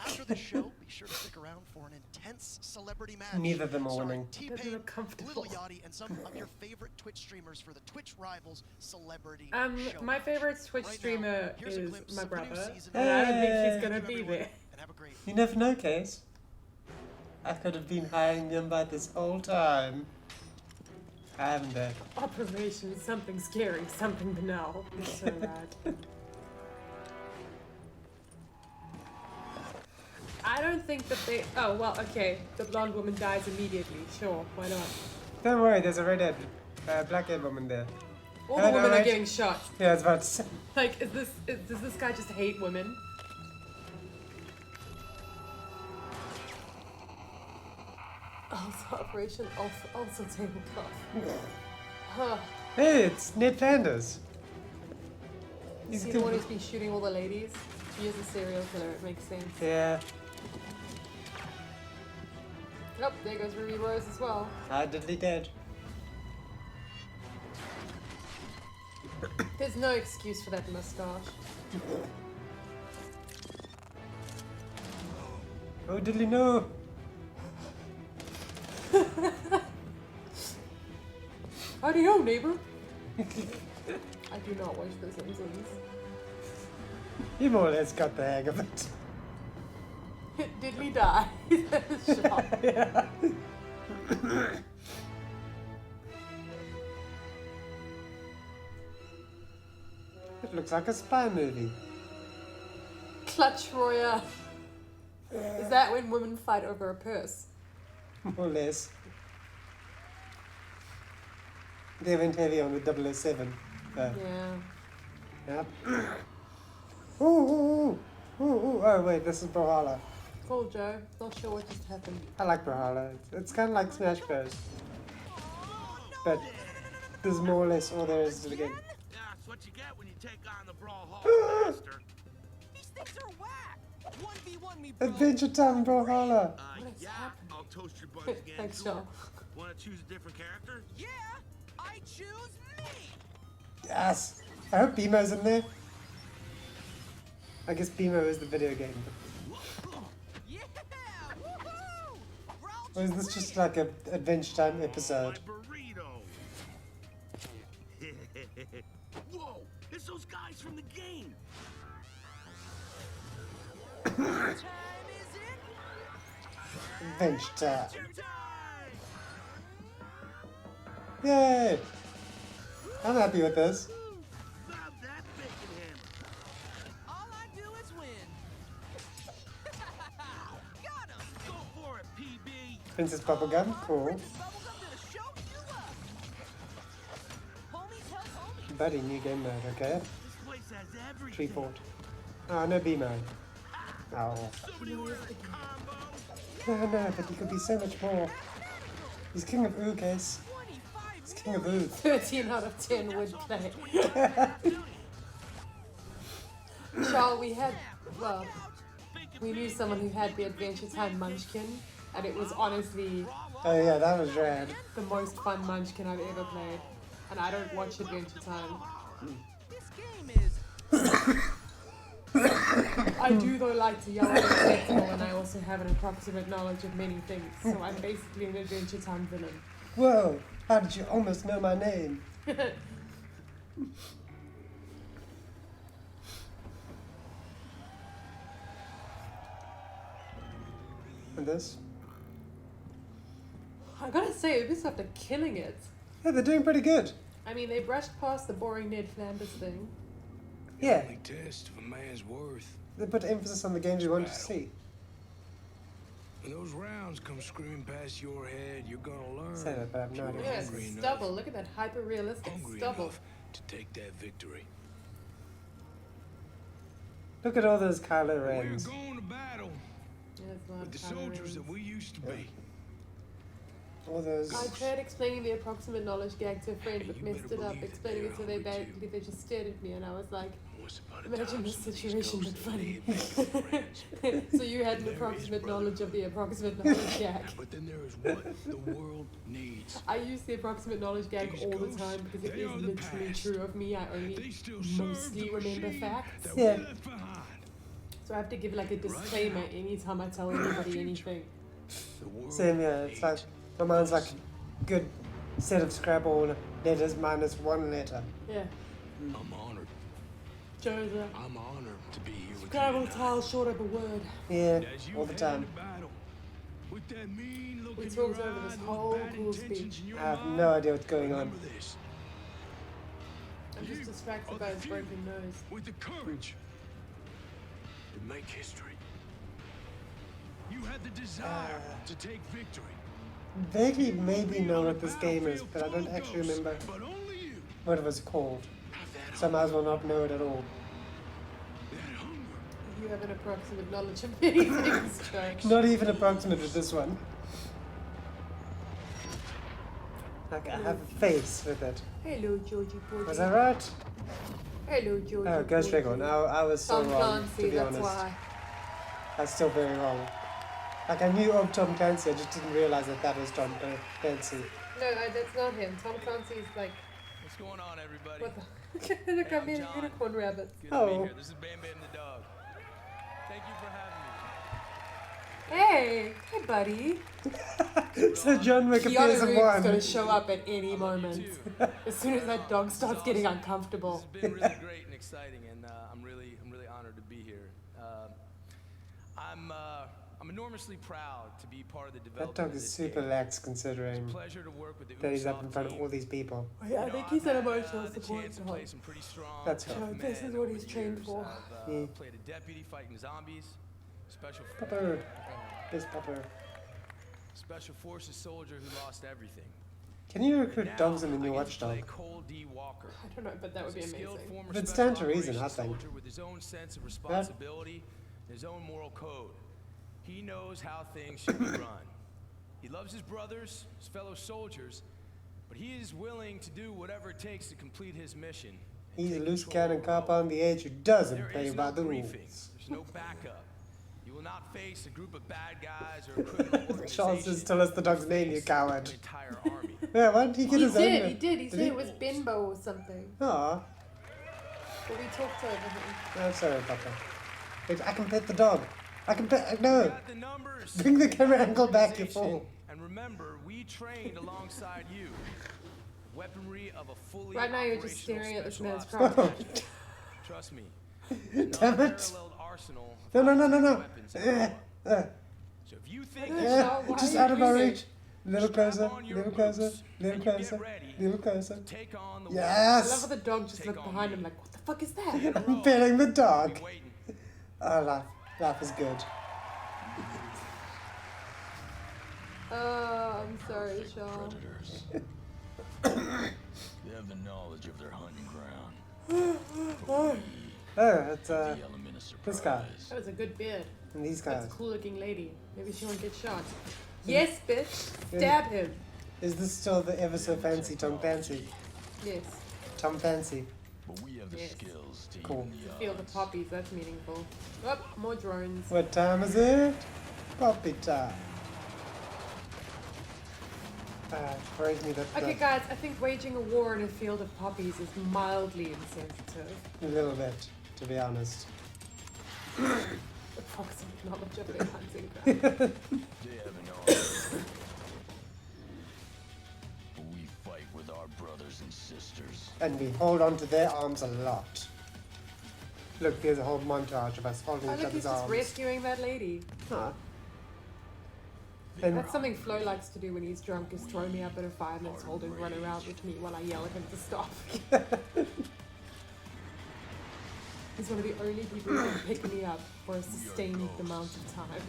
After the show, be sure to stick around for an intense celebrity match. Neither of them are starring winning. T-Pain, Doesn't look comfortable. Little Yachty, and some of your favorite Twitch streamers for the Twitch Rivals Celebrity Show. My favorite Twitch Right now, streamer here's a is glimpse my of the new brother, season. and I don't think Hey. he's gonna Thank you, be everyone, there. and have a great You never know, Case. I could have been hiding him by this whole time. I haven't done. Operation something scary, something banal. It's so rad. I don't think that they. Oh well, okay. The blonde woman dies immediately. Sure, why not? Don't worry, there's a redhead, black-haired woman there. All the Hello, women are right? getting shot. Yeah, I was about to say. Like, does this guy just hate women? Also, Operation also tablecloth. Huh. Hey, it's Ned Flanders. Is He's he good. the one who's been shooting all the ladies? He is a serial killer, it makes sense. Yeah, Yep, there goes Ruby Rose as well. hardly dead. There's no excuse for that mustache. Oh, diddly no! Howdy ho, neighbor. I do not watch The Simpsons. You more or less got the hang of it. Diddly die. Shop. Yeah. It looks like a spy movie. Clutch Royale. Is that when women fight over a purse? More or less. They went heavy on the 007. Yeah. Yep. Ooh, ooh, ooh, ooh, ooh. Oh wait, this is Brawlhalla. Cool, Joe. Not sure what just happened. I like Brawlhalla. It's kind of like Smash Bros. But there's more or less all there is to the game. That's what you get when you take on the Brawlhalla master. These things are whack. 1v1 me, bro. Adventure Time Brawlhalla. Yeah, I'll toast your buns again. Thanks, too. Joe. Want to choose a different character? Yeah, I choose me. Yes. I hope Beamo's in there. I guess Beamo is the video game. Yeah, woohoo! Or is this just like a Adventure Time episode? Whoa! It's those guys from the game. Adventure Time. Yay! I'm happy with this. All I do is win. Got him. Go for it, PB. Princess Bubblegum, cool. Buddy, new game mode, okay. Tree Fort. Oh, no B mode. Oh. No, but he could be so much more. He's king of Ooh, Case. He's king of Ooh. 13 out of 10 would play. Charles, we knew someone who had the Adventure Time Munchkin, and it was honestly Oh yeah, that was rad. the most fun Munchkin I've ever played. And I don't watch Adventure Time. This game is. I do though like to yell at people, and I also have an approximate knowledge of many things, so I'm basically an Adventure Time villain. Whoa, how did you almost know my name? And this? I gotta say, Ubisoft are killing it. Yeah, they're doing pretty good. I mean, they brushed past the boring Ned Flanders thing. Yeah. Only test of a man's worth. They put emphasis on the games you want to see. When those rounds come screaming past your head, you're gonna learn. Say that, but I have no idea. Yeah, it's stubble. Look at that hyper-realistic stubble. To take that victory. Look at all those Kylo Rens. We're going to battle Yeah, it's a lot with of the Kylo soldiers Rens. that we used to be. All those. I tried explaining the approximate knowledge gag to a friend, but messed it up. Explaining it so they badly, they just stared at me, and I was like, imagine this situation, but funny. So you had an approximate knowledge of the approximate knowledge gag. But then there is what the world needs. I use the approximate knowledge gag all the time because it is literally true of me. I only mostly remember facts. Yeah. So I have to give like a disclaimer anytime I tell anybody anything. Same, yeah. It's like, my mind's like a good set of Scrabble letters minus one letter. Yeah. I'm honored. Joseph. I'm honored to be here with Scrabble tile short of a word. Yeah, all the time. With that mean look We in talked your over this eyes, whole bad cool intentions speech. in your I have mind. no idea what's going on. Remember this. I'm just distracted by his broken nose. With the courage to make history. You had the desire to take victory. Vaguely maybe know what this game is, but I don't actually remember what it was called. So I might as well not know it at all. You have an approximate knowledge of many things, George. Not even approximate with this one. Like I have a face with it. Hello, Georgie Porgy. Was that right? Hello, Georgie. Oh, Ghost Recon. I was so Tom wrong, Clancy, to be that's honest. why. That's still very wrong. Like I knew of Tom Clancy, I just didn't realize that that was Tom Clancy. No, that's not him. Tom Clancy is like. What's going on, everybody? What the? Look, I'm in unicorn rabbits. Good to be here. This is Bam Bam the dog. Thank you for having me. Hey, buddy. So John Wick appears in Keanu Reeves is one. going to show up at any moment. As soon as that dog starts getting uncomfortable. It's been really great and exciting, and I'm really honored to be here. I'm enormously proud to be part of the That development dog of is this super game. lax considering It's a pleasure to work with the that he's up in Ubisoft front of team. all these people. Yeah, I think he's an emotional The support chance to dog. play some pretty strong, That's tough right. This men is what over he's the trained years. for. I've played a deputy fighting zombies, special Pupper. This pupper. special forces soldier who lost everything. Can you recruit dogs in the new Watch Dog? Cole D. Walker. I don't know, but that would be amazing. If it stands to reason, I think. Soldier with his own sense of responsibility, his own moral code. He knows how things should be run. He loves his brothers, his fellow soldiers, but he is willing to do whatever it takes to complete his mission. He's a loose cannon cop on the edge who doesn't There play is by no the briefing. rules. There's no backup. You will not face a group of bad guys or a criminal organization. Charles just tell us the dog's name, you coward. An entire army. Yeah, what? He get his own. He did. He said it was Bimbo or something. Aw. But we talked over him. Oh, sorry, Papa. Wait, I can pet the dog. I can pet. No. Bring the camera angle back, you fool. And remember, we trained alongside you. Weaponry of a fully Right now you're just staring at this man's operational crotch. special Trust me. Damn it. Unparalleled arsenal No. weapons in the world. So if you think Just out of my reach. Little closer, little closer, little closer, little closer. I love Yes! how the dog just looked behind him like, what the fuck is that? I'm petting the dog. Oh, life is good. Oh, I'm sorry, Sean. Predators. They have the knowledge of their hunting ground. Oh, it's this guy. That was a good beard. And these guys. That's a cool looking lady. Maybe she won't get shot. Yes, bitch. Stab him. Is this still the ever so fancy Tom Fancy? Yes. Tom Fancy. But we have the Yes. skills to Cool. even the Field of poppies, that's meaningful. Oh, more drones. What time is it? Poppy time. Worries me that Okay, guys, I think waging a war in a field of poppies is mildly insensitive. a little bit, to be honest. Approximate knowledge of their hunting ground. They have an army. But we fight with our brothers and sisters. And we hold on to their arms a lot. Look, there's a whole montage of us holding Oh, each look, he's other's just arms. rescuing that lady. Huh. And That's something Flo likes to do when he's drunk, is throw me up at a fireman's hold and run around with me while I yell at him to stop. He's one of the only people who can pick me up for a sustained amount of time.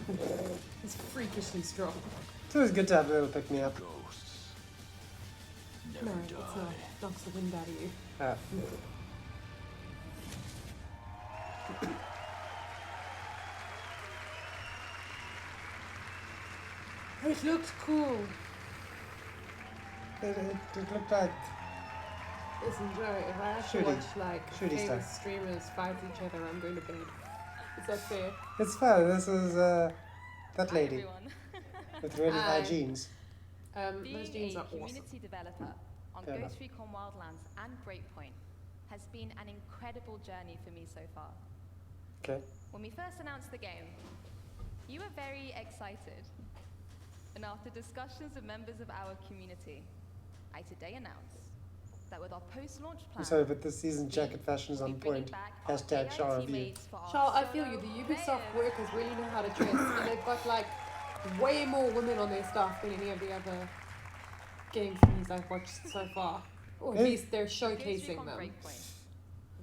He's freakishly strong. it's always good to have a little pick-me-up. No, it's not. Knocks the wind out of you. It looks cool. It looked like... Listen, Joe, if I have to Shooty. watch like Shooty famous stuff. streamers fight each other, I'm going to bed. Is that fair? It's fine, this is, that lady. With really high Hi. jeans. Those Being jeans a are community awesome. developer on Fair enough. Ghost Recon Wildlands and Breakpoint has been an incredible journey for me so far. Okay. When we first announced the game, you were very excited. And after discussions with members of our community, I today announce that with our post-launch I'm plan, sorry, but this season's jacket fashion is on point. Hashtag Shaw review. teammates for our Charles, I feel you. solo The Ubisoft workers really know how to dress, and they've got like way more women on their staff than any of the other game companies I've watched so far. Or at Eh? least they're Ghost showcasing Recon them. Breakpoint,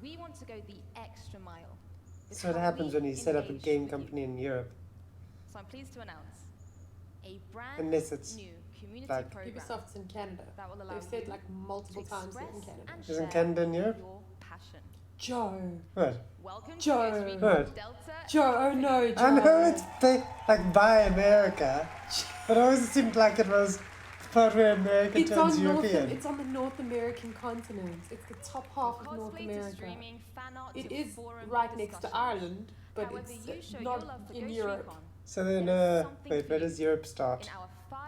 we want to go the extra mile. with So what how happens we when you set up a engage game with you. company in Europe? So I'm pleased to announce a brand Unless it's new community like- program Ubisoft's in Canada. that will allow They've said you like multiple to times they're in express Canada. and Isn't share Canada in Europe? your passion. Joe. What? Welcome to Joe. Ghost Recon What? Delta. Joe, oh no, Joe. I know it's like by America, but it always seemed like it was part where America It's turns on European. it's on the North American continent. It's the top half of North Cosplay to America. streaming, fan art It to is forum right next to discussions. Ireland, but However, you it's show your not love for in Ghost Europe. Recon So then, There is something wait, for where you does Europe start? in our 5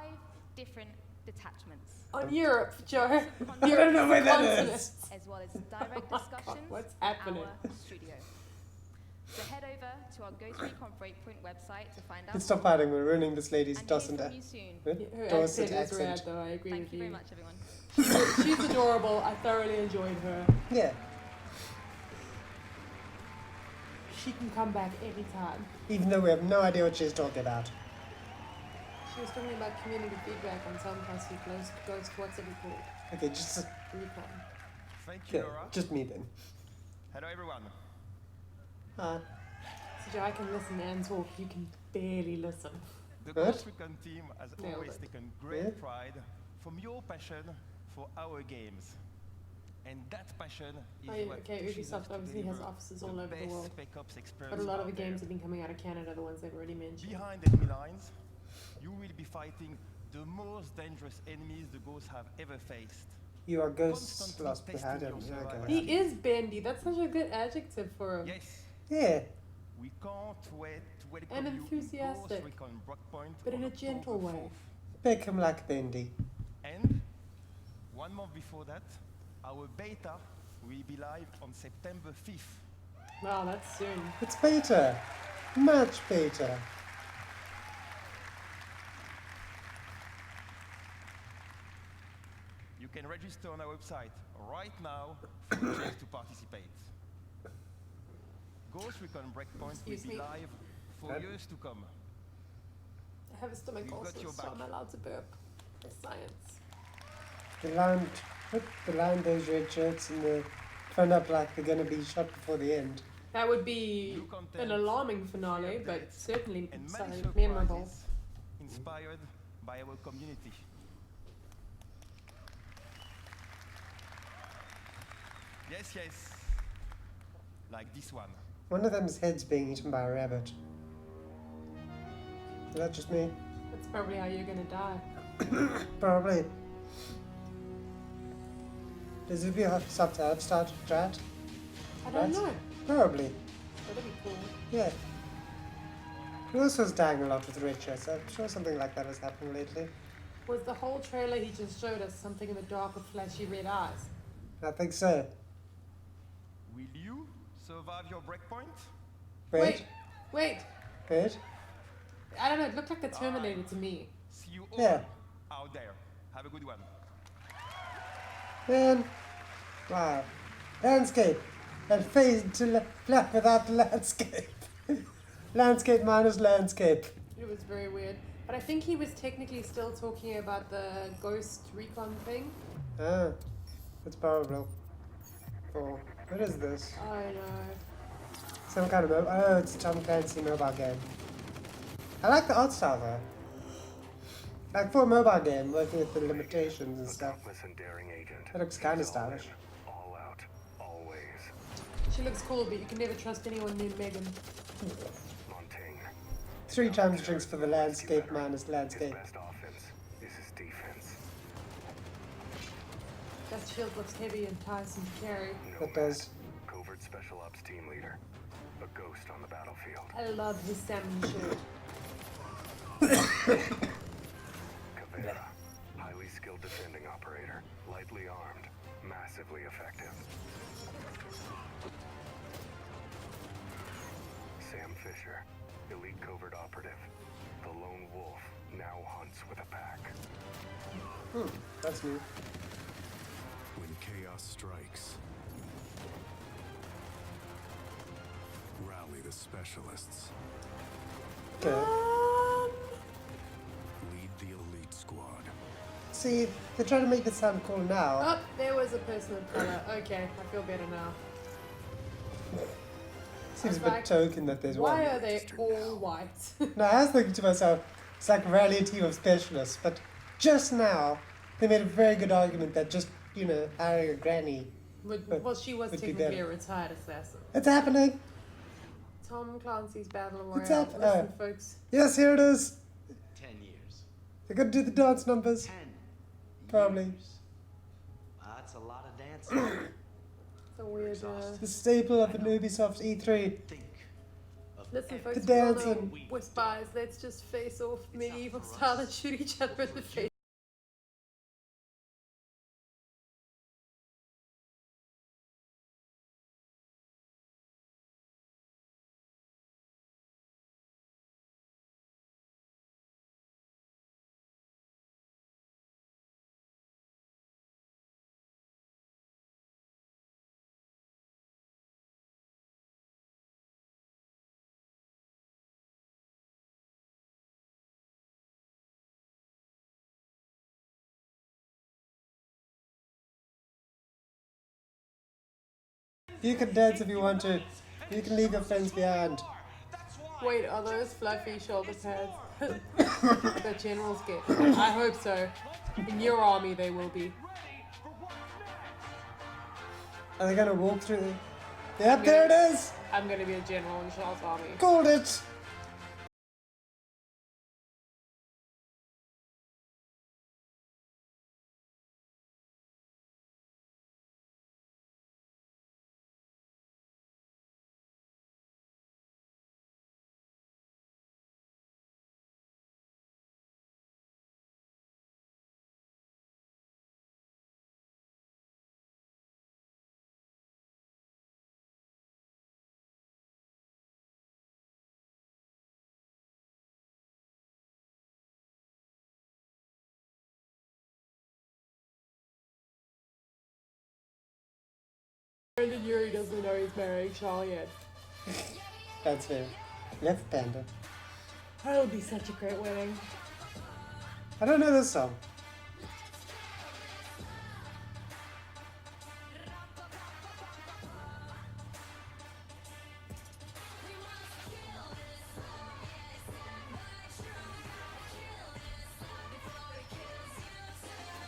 different detachments. On Europe, Joe. I don't know where that is. As well as direct discussions What's in happening? our studio. So head over to our Ghost Recon Breakpoint website to find out. Let's stop fighting. We're ruining this lady's And hear Dorset from you soon. Dorset accent is rad, accent. though. I agree Thank with you you. very much, everyone. She's adorable. I thoroughly enjoyed her. Yeah. She can come back anytime. Even though we have no idea what she's talking about. She was talking about community feedback on some classic Ghost, what's it called? Okay, just Recon. Thank you, okay, Laura. just me then. Hello, everyone. Hi. So I can listen and talk. You can barely listen. The What? Ghost Recon team has Nailed always it. taken great pride from your passion for our games. And that passion is Oh, yeah, what okay, pushes us Ubisoft to obviously has deliver offices all over the best world. Spec Ops experience But a lot of out the games there. have been coming out of Canada, the ones they've already mentioned. Behind enemy lines, you will be fighting the most dangerous enemies the Ghosts have ever faced. You are ghosts Constantly lost behind him. testing your Yeah, survival He okay. is bendy. That's such a good adjective for him. Yes, Yeah. we can't wait to welcome And you in Ghost enthusiastic, Recon Breakpoint but in on a gentle October way. 4th. Make him like Bendy. And 1 month before that, our beta will be live on September 5th. Wow, that's soon. It's beta. Much beta. You can register on our website right now for a chance to participate. Ghost Recon Breakpoint Excuse will be me. live for years to come. I have a stomach We've got ulcer, your so back. I'm allowed to burp. It's science. The line those red shirts and the front up like they're gonna be shot before the end. That would be New content, an alarming finale, free but updates, certainly and so many memorable. surprises inspired by our community. Yes, yes. Like this one. One of them's head's being eaten by a rabbit. Is that just me? That's probably how you're gonna die. Probably. Does Ubisoft have started chat? I don't know. Probably. That'd be cool. Yeah. Who else was dying a lot with red shirts? I'm sure something like that was happening lately. Was the whole trailer he just showed us something in the dark with flashy red eyes? I think so. Will you survive your breakpoint? Wait. Wait. I don't know, it looked like the Terminator to me. See you all Yeah. out there. Have a good one. Man. Wow. Landscape. And fade to black without the landscape. Landscape minus landscape. It was very weird. But I think he was technically still talking about the Ghost Recon thing. Ah. It's probable. Oh. What is this? I know. Some kind of oh, it's a Tom Clancy mobile game. I like the art style though. Like for a mobile game, working with the limitations and stuff. That looks kind of stylish. All out, always. She looks cool, but you can never trust anyone named Megan. 3 times drinks for the landscape minus landscape. Best offense is his defense. That shield looks heavy and tiresome to carry. That does. Covert Special Ops team leader. A ghost on the battlefield. I love his salmon shirt. Caveira. Highly skilled defending operator. Lightly armed. Massively effective. Sam Fisher. Elite covert operative. The lone wolf now hunts with a pack. That's new. When chaos strikes, rally the specialists. Okay. Lead the elite squad. See, they're trying to make this sound cool now. Oh, there was a person of color. Okay, I feel better now. Seems a I was bit like, token that there's Why one. are they all white? No, I was thinking to myself, it's like rally a team of specialists, but just now they made a very good argument that just, hiring a granny. Well, she was would be technically better. a retired assassin. It's happening! Tom Clancy's Battle It's Royale. happening! Listen, folks. Yes, here it is! 10 years. They're gonna do the dance numbers. 10 Probably. That's a lot of dancing. It's a weird. The staple of an Ubisoft E3. Listen, folks, The we all know dancing. we're spies. Let's just face off medieval style and shoot each other in the face. You can dance if you want to. You can leave your friends behind. Wait, are those fluffy shoulder pads that generals get? I hope so. In your army, they will be. Are they gonna walk through? Yep, there it is! I'm gonna be a general in Charles' army. Called it! Brendan Urie doesn't know he's marrying Charles yet. That's fair. Left Panda. That'll be such a great wedding. I don't know this song.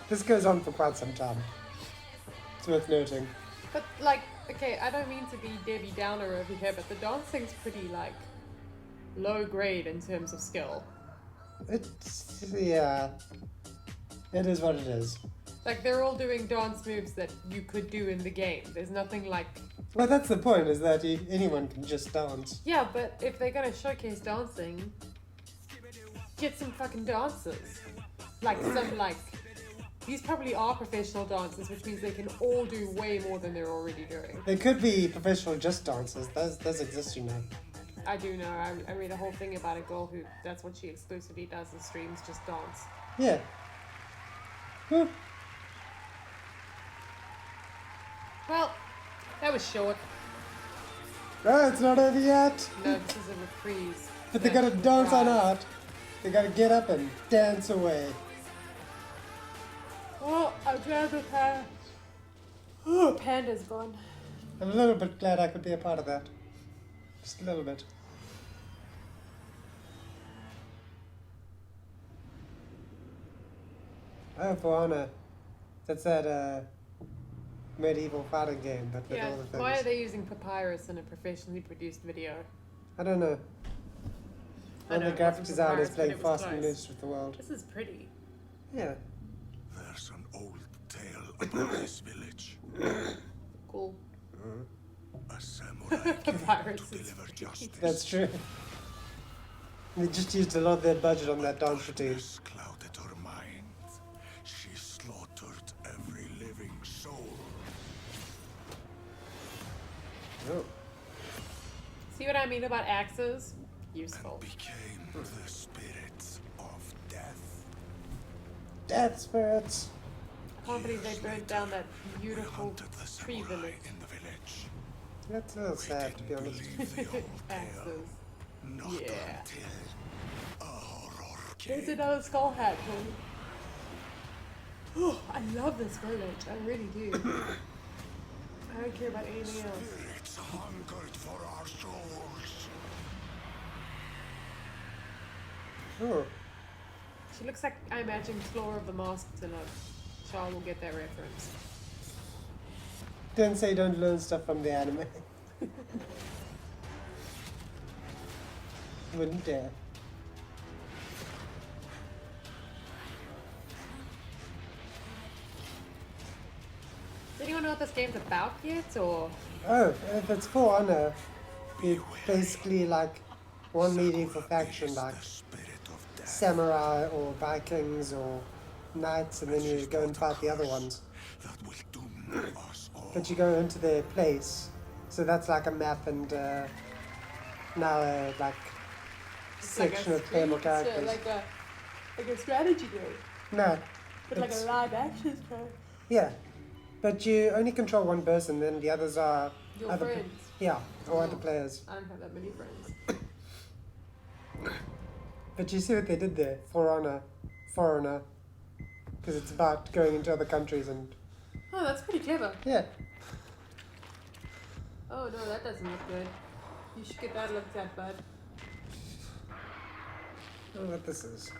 This goes on for quite some time. It's worth noting. But, like, okay, I don't mean to be Debbie Downer over here, but the dancing's pretty, like, low grade in terms of skill. It's, yeah. It is what it is. Like, they're all doing dance moves that you could do in the game. There's nothing like... Well, that's the point, is that anyone can just dance. Yeah, but if they're gonna showcase dancing, get some fucking dancers. Like, some, like... These probably are professional dancers, which means they can all do way more than they're already doing. They could be professional just dancers. Those exist, you know. I do know. I read a whole thing about a girl who, that's what she exclusively does in streams, just dance. Yeah. Whew. Well, that was short. Oh, it's not over yet. No, this is a reprise. But they gotta dance on art. They gotta get up and dance away. Well, I'm glad the panda's gone. I'm a little bit glad I could be a part of that. Just a little bit. Oh, For Honor. That's that medieval fighting game, but with all the things. Why are they using papyrus in a professionally produced video? I don't know. One of the graphic designers playing fast and loose with the world. This is pretty. Yeah. There's an old tale about this village. Cool. A samurai Papyrus to deliver justice. That's true. They just used a lot of their budget on that dance routine. Clouded her mind. She slaughtered every living soul. Oh. See what I mean about axes? Useful. And became the spirits of death. Death spirits. I can't believe they burnt down that beautiful tree village. In the village. That's a little sad, to be honest. Axes. Not Yeah. until a horror came. There's another skull hat. Oh, I love this village. I really do. I don't care about anything else. Spirits hungered for our souls. Oh. She looks like, I imagine, Flora of the Masks, and Charles will get that reference. Didn't say don't learn stuff from the anime. Wouldn't dare. Does anyone know what this game's about yet, or? Oh, if it's For Honor, it's basically like one medieval faction, like samurai or Vikings or knights, and then you go and fight the other ones. But you go into their place, so that's like a map and now a like section of playable characters. Like a strategy game. No. But like a live action show. Yeah. But you only control one person, then the others are Your other friends. Yeah, or other players. I don't have that many friends. But you see what they did there? For Honor. Foreigner. Because it's about going into other countries and... Oh, that's pretty clever. Yeah. Oh no, that doesn't look good. You should get that looked at, bud. I don't know what this is.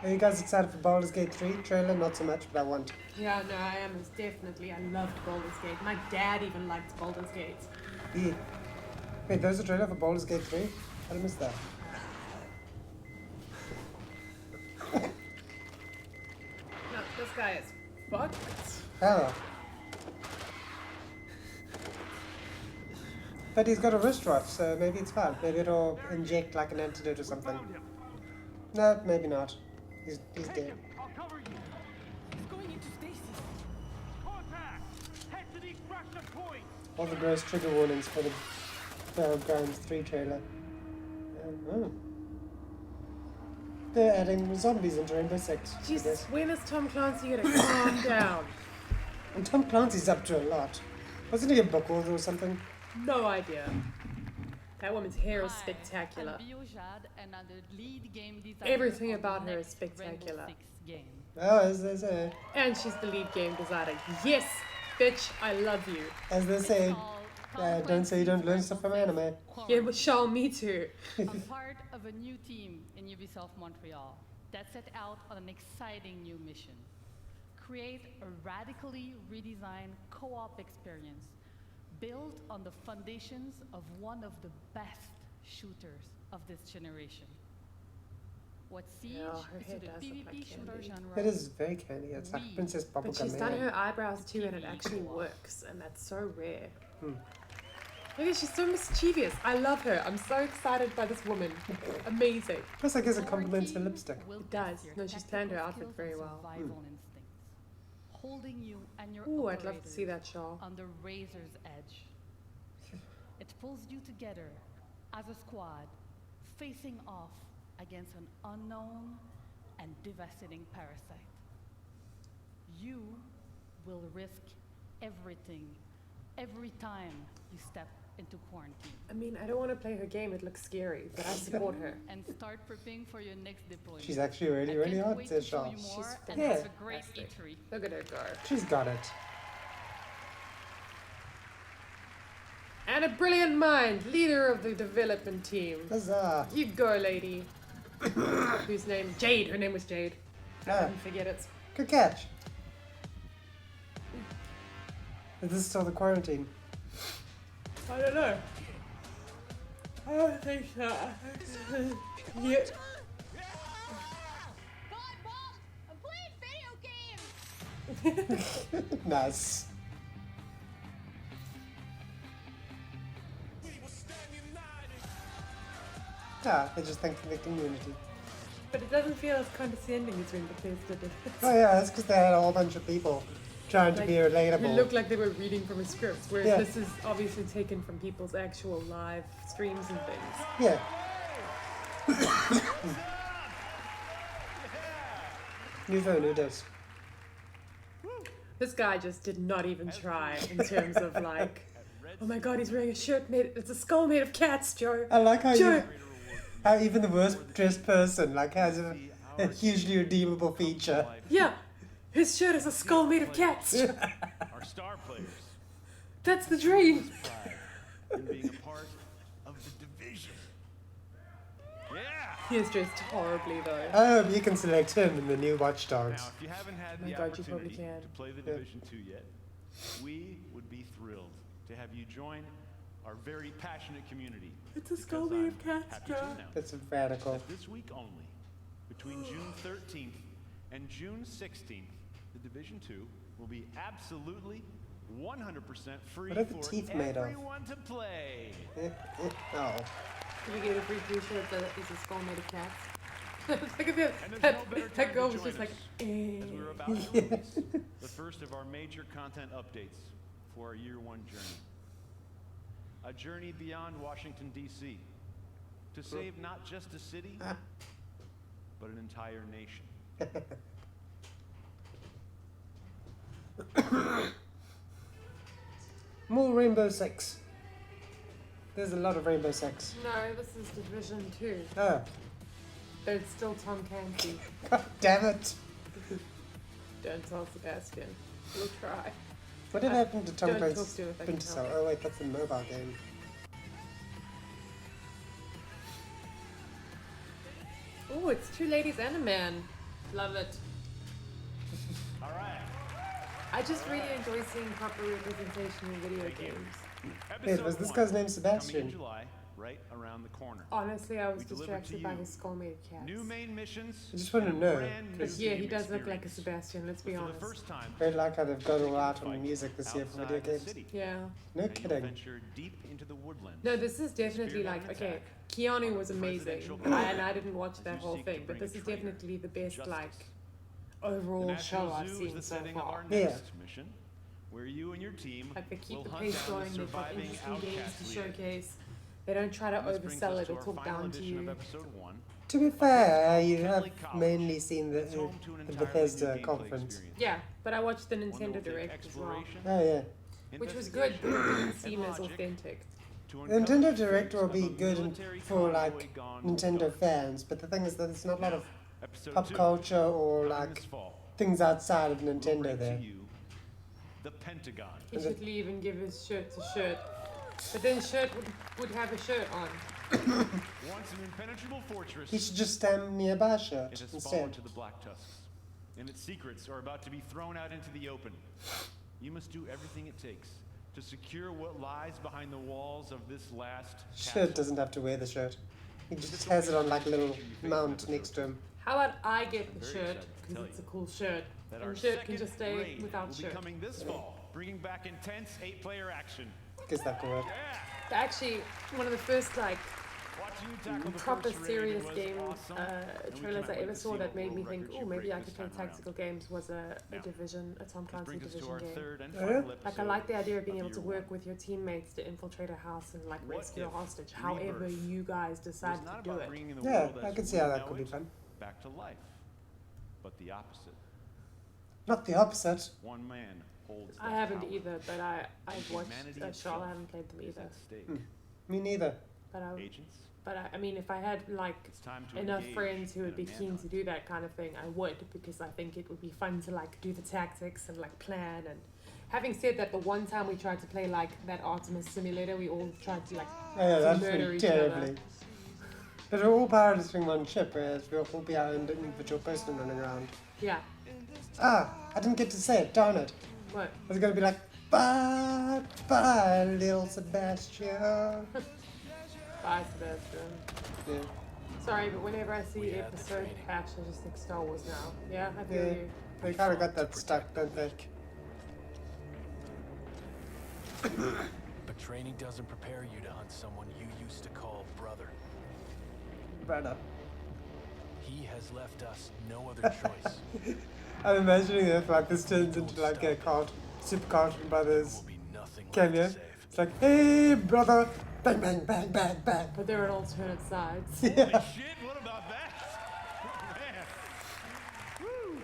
Are you guys excited for Baldur's Gate 3 trailer? Not so much, but I want. Yeah, no, I am. Definitely. I loved Baldur's Gate. My dad even liked Baldur's Gate. Yeah. Wait, there's a trailer for Baldur's Gate 3? I missed that. No, this guy is fucked. Oh. But he's got a wristwatch, so maybe it's fine. Maybe it'll inject like an antidote or something. No, maybe not. He's dead. I'll cover you. He's going into stasis. Contact! Head to the extraction point! All the gross trigger warnings for the Battlegrounds 3 trailer. Oh. They're adding zombies into Rainbow Six. Jesus, when is Tom Clancy gonna calm down? And Tom Clancy's up to a lot. Wasn't he a book author or something? No idea. That woman's hair is spectacular. Everything about her is spectacular. Oh, as they say. And she's the lead game designer. Yes, bitch, I love you. As they say, don't say you don't learn stuff from anime. Yeah, but show me too. I'm part of a new team in Ubisoft Montreal that set out on an exciting new mission. Create a radically redesigned co-op experience built on the foundations of one of the best shooters of this generation. What Siege is to the PvP shooter genre. It is very candy. It's like Princess Bubblegum. But she's done her eyebrows too, and it actually works, and that's so rare. Look at, she's so mischievous. I love her. I'm so excited by this woman. Amazing. Plus, I guess it complements her lipstick. It does. No, she's planned her outfit very well. Holding you and your Ooh, I'd love to see that show. On the razor's edge. It pulls you together as a squad, facing off against an unknown and devastating parasite. You will risk everything every time you step into quarantine. I mean, I don't want to play her game. It looks scary, but I support her. And start prepping for your next deployment. She's actually really, really hot, says Shaw. She's a great eatery. Look at her go. She's got it. And a brilliant mind, leader of the development team. Huzzah. You go, lady. Whose name? Jade. Her name was Jade. I didn't forget it. Good catch. Is this still the quarantine? I don't know. I don't think so. Yeah. God, Mom! I'm playing video games! Nice. Yeah, they're just thanking the community. But it doesn't feel as condescending as when Bethesda did it. Oh yeah, that's because they had a whole bunch of people trying to be relatable. It looked like they were reading from a script, whereas Yeah. this is obviously taken from people's actual live streams and things. Yeah. New phone, who does? This guy just did not even try in terms of like, oh my god, he's wearing a shirt made, it's a skull made of cats, Joe. I like how Joe. how even the worst dressed person like has a hugely redeemable feature. Yeah, his shirt is a skull made of cats. Our star players. That's the dream. And being a part of the division. Yeah. He is dressed horribly though. I hope you can select him in the new Watch Dogs. Now, if you haven't had My the God, you probably opportunity can. to play the Division 2 yet, we would be thrilled to have you join our very passionate community. It's a skull made of cats, Happy Joe. to announce That's radical. that this week only, between June 13th and June 16th, the Division 2 will be absolutely 100% free What are the for teeth made of? everyone to play. Oh. Did you get a free t-shirt that is a skull made of cats? Look at this. And there's That, no better that time girl to was just join like, us eh. as we're about to release the first of our major content updates for our year one journey. A journey beyond Washington, D.C. to save not just a city, but an entire nation. More Rainbow Six. There's a lot of Rainbow Six. No, this is Division 2. Oh. But it's still Tom Clancy. God damn it. Don't tell Sebastian. We'll try. Whatever happened to Tom Don't Clancy's talk to him if I can Splinter Cell? help. Oh wait, that's a mobile game. Oh, it's two ladies and a man. Love it. All right. I just really enjoy seeing proper representation in video games. Wait, was this guy's name Coming in Sebastian? July, right around the corner. Honestly, I was We delivered to distracted by you his skull-made cats. New main missions. I just want to and know. brand new But yeah, he game does look like a experience. Sebastian, let's be For the honest. first time, Very like how they've gone all out on the music this year for video outside the games. city. Yeah. No Now you'll kidding. venture deep into the woodlands. No, this is definitely like, okay, Keanu was amazing, and I didn't watch that whole thing, but this is definitely the best, like, The overall National show I've Zoo is seen the so setting of far. our next mission, where you and your team Like, they keep will the hunt pace down the going, they've got surviving interesting games outcast to leader. showcase. They don't try to And this brings oversell us it to or our talk final down to edition of you. episode 1. To be fair, you have Kelly College. mainly seen the It's home to an entirely Bethesda new gameplay conference. experience. Yeah, but I watched the One that will Nintendo take Direct as well. exploration, Oh yeah. Which was good, but it didn't seem and as logic authentic. to The uncover Nintendo the Direct fruits will of be a good military for convoy like gone Nintendo rogue. fans, but the thing is that there's not a lot of Episode pop 2, culture or coming like this fall. things outside of We'll Nintendo bring there. to you the Pentagon. He should leave and give his shirt to Shirt. But then Shirt would have a shirt on. Once an impenetrable fortress, He should just stand nearby Shirt it has fallen instead. to the Black Tusks, and its secrets are about to be thrown out into the open. You must do everything it takes to secure what lies behind the walls of this last Shirt castle. doesn't have to wear the shirt. He just has it on like a little mount next to him. How about I get the Very shirt, excited to because tell it's a you cool shirt. that our And Shirt can second just stay raid without will be shirt. coming this fall, bringing back intense 8-player action. Guess that could work. Actually, one of the first like Watching you tackle the proper first raid serious was game awesome, and we trailers cannot I wait ever to saw see that what made me world think, records oh, you maybe break I this could play time around. tactical games. Was a Now, Division, a Tom This Clancy brings us to Division our game. third and Oh, yeah? final Like I episode like the idea of being of able to year work one. with your teammates to infiltrate a house and like What rescue a if hostage. However rebirth you guys was decide not to do about it. bringing the Yeah, world I as can see we how that know could be it fun. back to life, but the opposite. Not the opposite. One man holds. I that haven't power. either, but I've watched Humanity Shaw. itself I haven't played them is either. at stake. Me neither. Agents, But I mean, if I had like it's time to enough engage friends who in would a be keen manhunt. to do that kind of thing, I would, because I think it would be fun to like do the tactics and like plan. And having said that, the one time we tried to play like that Artemis simulator, we all tried to like Oh yeah, that's murder been each terribly. other. But we're all piloting one ship, whereas we'll all be our own individual person running around. Yeah. Ah, I didn't get to say it, darn it. What? I was gonna be like, bye, bye, little Sebastian. Bye, Sebastian. Yeah. Sorry, but whenever I see episode patch, I just think Star Wars now. Yeah, I feel Yeah. you. They kind of got that stuck, don't they? But training doesn't prepare you to hunt someone you used to call brother. Brother. He has left us no other choice. I'm imagining if like this turns into like a Super Carlton Brothers cameo. It's like, hey brother, bang bang bang bang bang. But they're on alternate sides. Yeah. Holy shit, what about that? Man. Woo.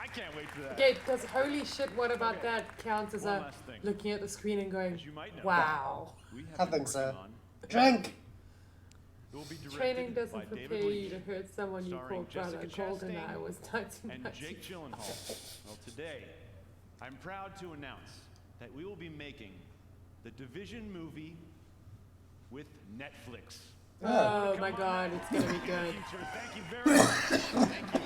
I can't wait for that. Okay, does holy shit, what about that count as One a last thing. looking at the screen and going, As you might know, wow. we have I been think so. working on- Drink! It will be directed Training by doesn't David prepare you Leitch, to hurt someone you starring call brother. Jessica Golden Chastain Eye was 1990. and Jake Gyllenhaal. Well, today, I'm proud to announce that we will be making the Division movie with Netflix. Oh my god, it's gonna be good. Thank you very much. Thank you.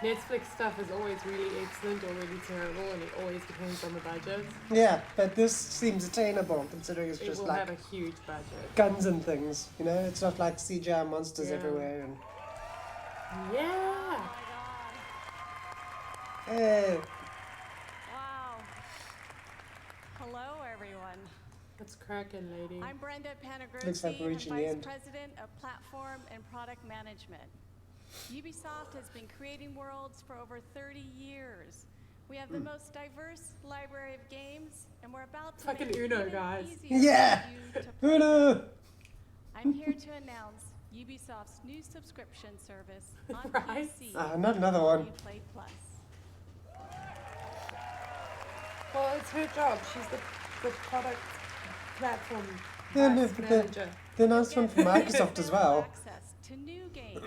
Netflix stuff is always really excellent or really terrible, and it always depends on the budget. Yeah, but this seems attainable considering it's It just will like have a huge budget. guns and things, you know? It's not like CGI monsters Yeah. everywhere and Yeah! hey. Wow. Hello, everyone. What's cracking, lady? I'm Brenda Looks like Panagrossi, we're I'm reaching the Vice end. President of Platform and Product Management. Ubisoft has been creating worlds for over 30 years. We have the most diverse library of games, and we're about to Fucking make it Uno, even guys. easier Yeah! for you to play. Uno! I'm here to announce Ubisoft's new subscription service on Right? PC. Not another one. Uplay Plus. Well, it's her job. She's the product platform Yeah, no, vice but manager. the announced one from Microsoft as well. Access to new games,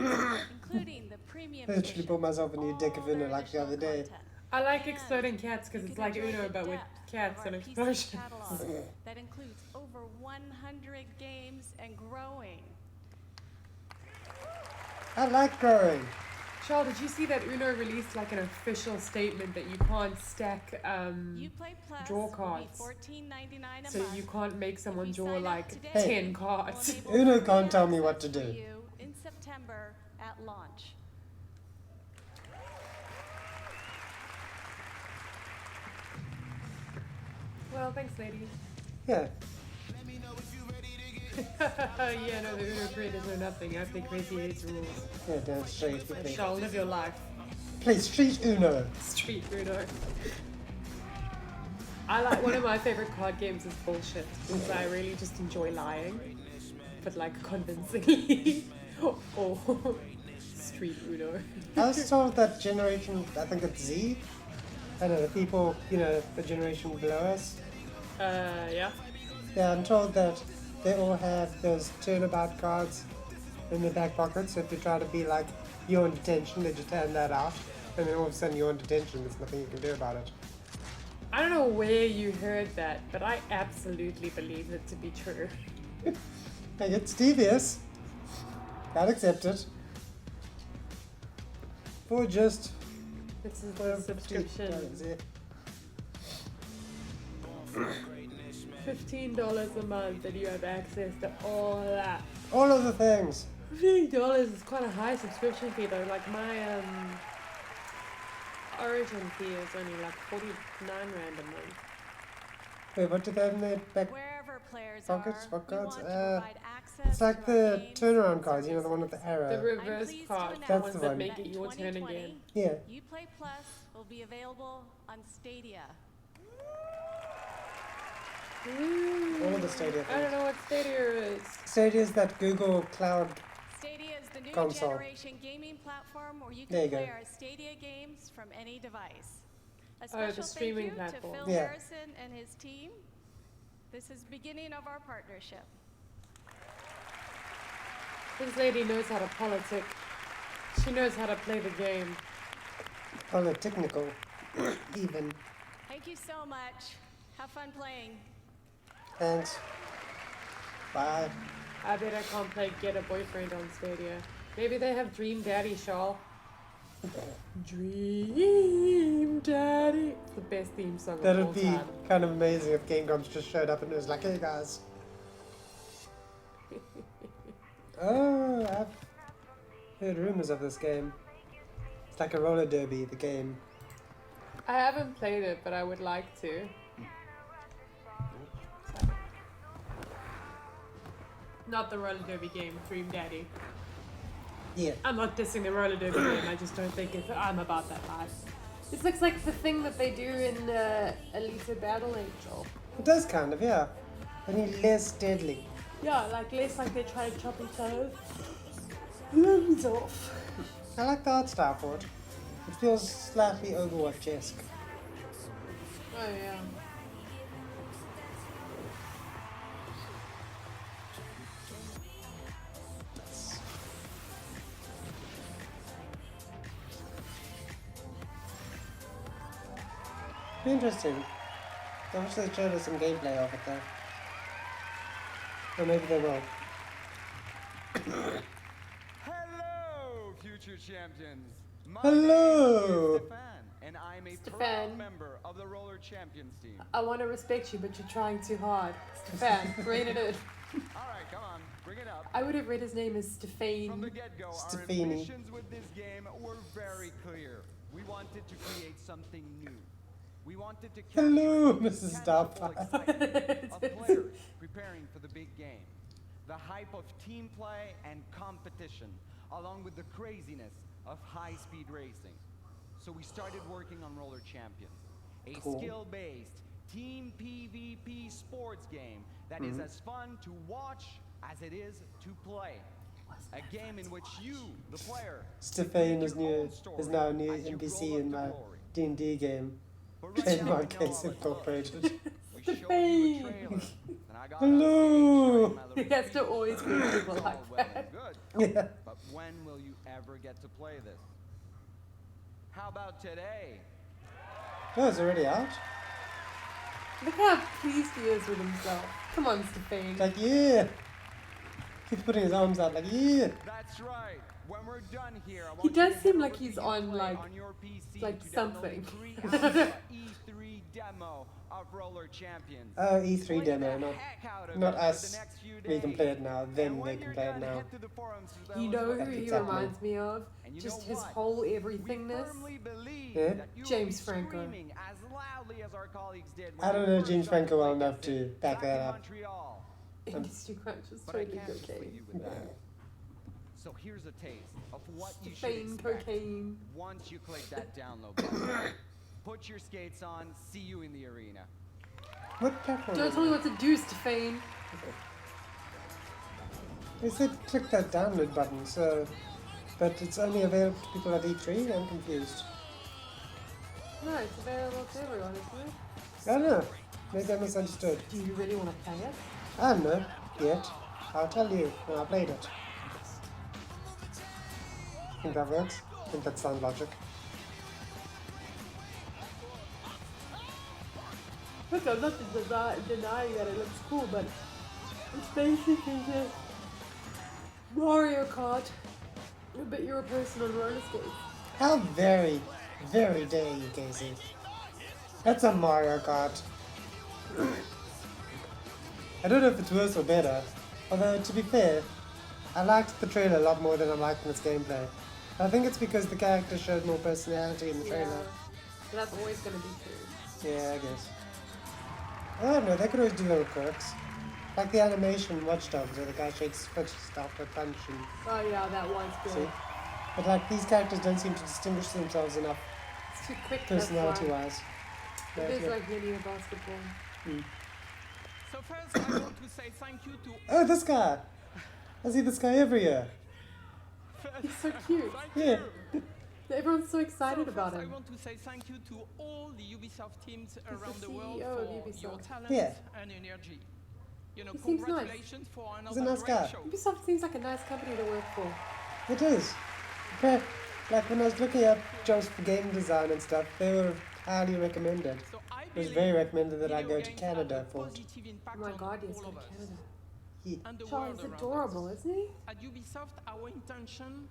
including the premium literally bought myself a new deck of Uno like the other day. I like exploding cats because it's like Uno but with cats and explosions. That includes over 100 games and growing. I like growing. Charles, did you see that Uno released like an official statement that you can't stack draw cards? So you can't make someone draw like 10 cards. Uno can't tell me what to do. In September at launch. Well, thanks, ladies. Yeah. Yeah, no, the Uno creators know nothing. I play Crazy 8's rules. Yeah, don't straight with me. Shall live your life. Play Street Uno. Street Uno. I like, one of my favorite card games is Bullshit, because I really just enjoy lying, but like convincingly. Oh, Street Uno. I was told that generation, I think it's Z. I don't know, the people, you know, the generation below us. Yeah. Yeah, I'm told that they all have those turnabout cards in their back pocket, so if you try to be like, you're in detention, they just hand that out, and then all of a sudden you're in detention, there's nothing you can do about it. I don't know where you heard that, but I absolutely believe it to be true. Hey, it's devious. Can't accept it. For just... This is the subscription. $15 a month and you have access to all that. All of the things. $15 is quite a high subscription fee though. Like my Origin fee is only like 49 rand a month. Wait, what did they have in their back pockets? What cards? It's like the turnaround cards, you know, the one with the arrow. The reverse card, the That's ones the that one. make it your turn again. Yeah. Uplay Plus will be available on Stadia. All of the Stadia things. I don't know what Stadia is. Stadia is that Google Cloud Stadia is the new console. generation gaming platform where you There can you play go. our Stadia games from any device. A Oh, special the streaming thank you platform. to Phil Yeah. Harrison and his team. This is the beginning of our partnership. This lady knows how to politic. She knows how to play the game. Polytechnical, even. Thank you so much. Have fun playing. Thanks. Bye. I bet I can't play Get a Boyfriend on Stadia. Maybe they have Dream Daddy, Shaw. Dream Daddy. It's the best theme song of all That'd be time. kind of amazing if Game Grumps just showed up and was like, hey guys. Oh, I've heard rumors of this game. It's like a roller derby, the game. I haven't played it, but I would like to. Not the roller derby game, Dream Daddy. Yeah. I'm not dissing the roller derby game, I just don't think I'm about that life. This looks like the thing that they do in Alita Battle Angel. It does kind of, yeah. Only less deadly. Yeah, like less like they try to chop each other's limbs off. I like the art style for it. It feels slightly Overwatch-esque. Oh yeah. Interesting. I wish they showed us some gameplay of it though. Or maybe they will. Hello, future champions. My Hello. name is Stefan, and I'm a proud Stefan. member of the Roller Champions team. I want to respect you, but you're trying too hard. Stefan, rein it in. All right, come on, bring it up. I would have read his name as Stefan. From the get-go, our Stefani. ambitions with this game were very clear. We wanted to create something new. We wanted to capture Hello, the Mrs. tangible Doubtfire. excitement of players preparing for the big game. The hype of team play and competition, along with the craziness of high-speed racing. So we started working on Roller Champions, a Cool. skill-based team PvP sports game that is as fun to watch as it is to play. A game in which you, the player, Stefan is now a new NPC in my D&D game. Trademark case incorporated. Stefan! Hello! He has to always be people like that. Yeah. But when will you ever get to play this? How about today? Oh, it's already out? Look how pleased he is with himself. Come on, Stefan. Like, yeah. Keeps putting his arms out like, yeah. That's right. When we're done here, I He want does you to seem head like over to he's on Uplay like on your PC like to download something. the free alpha E3 demo of Roller Champions. Oh, E3 Play demo, the not, heck out of not it for us. the next few We can days. play it now, And then when they can you're play it done, now. head to the forums to tell You us know what who you he thought. reminds me of? And you Just know his what? whole We everythingness. firmly believe Yeah? that you James will be Franco. screaming as loudly as our colleagues did when I don't you know first James started Franco well playing enough Destiny to back back that in up. Montreal. Industry Crunch is But I totally can't just leave cocaine. you with that. So here's a taste of what you should Stefan expect cocaine. once you click that download button. Put your skates on. See you in the arena. What platform? Don't tell me what to do, Stefan. They said click that download button, so... But it's only available to people at E3? I'm confused. No, it's available to everyone, isn't it? I don't know. Maybe I misunderstood. Do you really want to play it? I don't know. Yet. I'll tell you when I played it. Think that works? Think that's sound logic. Look, I'm not denying that it looks cool, but it's basically just Mario Kart. But you're a person on roller skates. How very, very dare you, Casey. That's a Mario Kart. I don't know if it's worse or better. Although, to be fair, I liked the trailer a lot more than I'm liking its gameplay. I think it's because the character showed more personality in the trailer. Yeah, but that's always going to be true. Yeah, I guess. I don't know, they could always do little quirks. Like the animation in Watch Dogs where the guy shakes punches stuff with punch and... Oh yeah, that was good. See? But like, these characters don't seem to distinguish themselves enough It's too quick, personality-wise. It is like linear basketball. So first, I want to say thank you to. Oh, this guy! I see this guy every year. He's so cute. Yeah. Everyone's so excited about I him. want to say thank you to all the Ubisoft teams He's around the the world CEO of for your Ubisoft. talent Yeah. and energy. You know, He seems nice. congratulations for He's a another nice great guy. show. Ubisoft seems like a nice company to work for. It is. Okay. Like when I was looking up jobs for game design and stuff, they were highly recommended. It was very recommended that I go to Canada for it. Oh my god, yes, go to Canada. Yeah. And the Charles world is around adorable, us. isn't he? At Ubisoft, our intention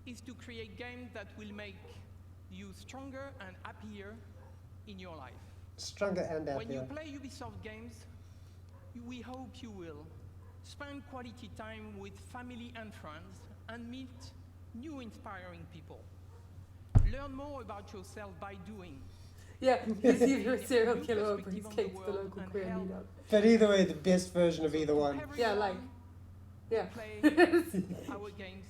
is to create games that will make you stronger and happier in your life. Stronger and When you happier. play Ubisoft games, we hope you will spend quality time with family and friends and meet new inspiring people. Learn more about yourself by doing. Yeah, you see your serial killer over his cake to the local queer meetup. But either way, the best version of either one. Yeah, like, yeah. Our games,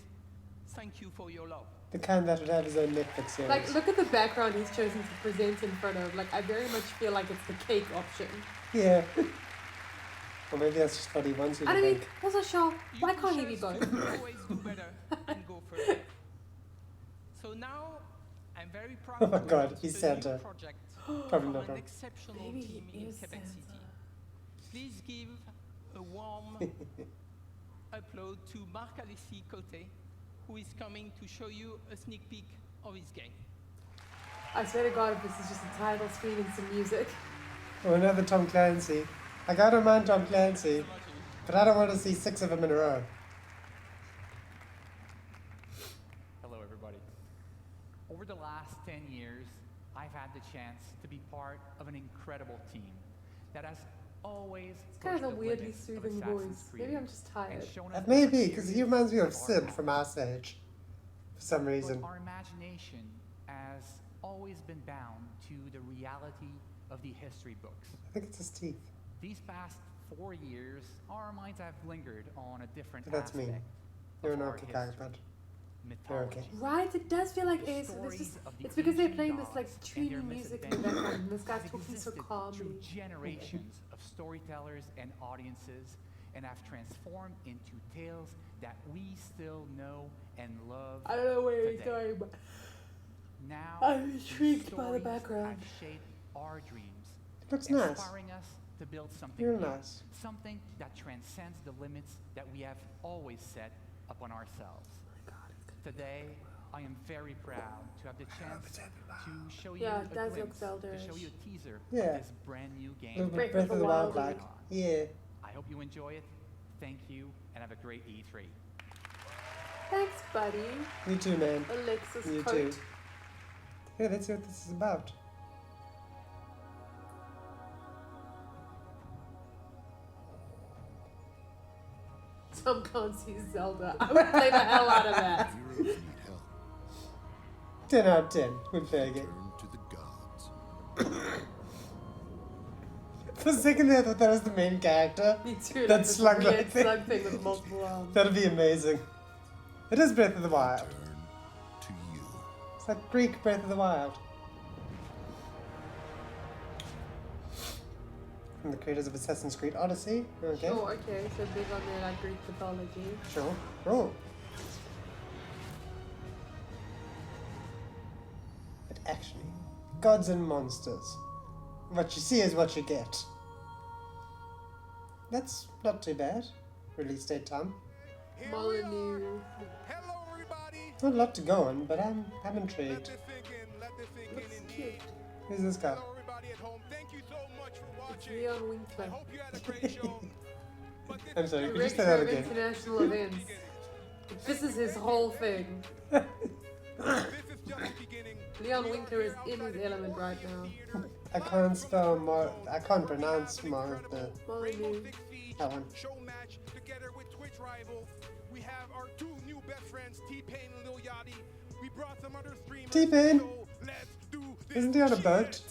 thank you for your love. The kind that would have his own Netflix series. Like, look at the background he's chosen to present in front of. Like, I very much feel like it's the cake option. Yeah. Or maybe that's just what he wants you to And I mean, think. also, Shaw, why can't he be both? Always do better and go further. So now, I'm very proud Oh my to god, announce he's a new Santa. project Probably from not an wrong. exceptional Maybe team he in is Quebec Santa. City. Please give a warm upload to Marc-Alexis Côté, who is coming to show you a sneak peek of his game. I swear to God, if this is just a title screen and some music. Or another Tom Clancy. Like, I don't mind Tom Clancy, but I don't want to see 6 of them in a row. Hello, everybody. Over the last 10 years, I've had the chance to be part of an incredible team that has always It's kind of a pushed the weirdly limits of soothing Assassin's voice. Creed Maybe I'm just tired. and shown us That the may be, because he mysteries reminds me of our Sid past. from Ice Age. For some reason. But our imagination has always been bound to the reality of the history books. I think it's his teeth. These past 4 years, our minds have lingered on a different But that's aspect me. You're of an our okay history, but mythology. okay. Right, it does feel like it's, Stories just, of the it's because they're ancient playing this gods like and their dreamy music in the misadventures background, and this guy's have talking so existed calmly. through generations of storytellers and audiences and have transformed into tales that we still know and love I don't know where he's today. going, but Now, I'm these intrigued by the stories background. have shaped our dreams, Looks nice. inspiring us to build something You're new, nice. something that transcends the limits that we have always set upon ourselves. Today, I am very proud to have the chance to show you Yeah, a it does look glimpse, to Zelda-ish. show you a teaser Yeah. of this brand new A game. little bit Breath of the Wild like. Yeah. I hope you enjoy it. Thank you, and have a great E3. Thanks, buddy. You too, man. Alexis You Coat. too. Yeah, let's see what this is about. Some can't see Zelda. I would play the hell out of that. 10 out of 10 with fair game. For a second there, I thought that was the main character. Me too. That Like this slug weird right thing. slug thing with multiple arms. That'd be amazing. It is Breath of the Wild. It's like Greek Breath of the Wild. From the creators of Assassin's Creed Odyssey. Okay. Oh, okay. So big on their like Greek mythology. Sure. Oh. But actually, gods and monsters. What you see is what you get. That's not too bad. Release date time. Molyneux. Not a lot to go on, but I'm intrigued. Looks cute. Who's this guy? It's Leon Winkler. I'm sorry, could you say Director that of again? international events. This is his whole thing. Leon Winkler is in his element right now. I can't spell I can't pronounce Molyneux. that one. Show match together with Twitch rival. We have our two new best friends, T-Pain and Lil Yachty. We brought some other streamers. T-Pain! So let's do this. Isn't he on a boat?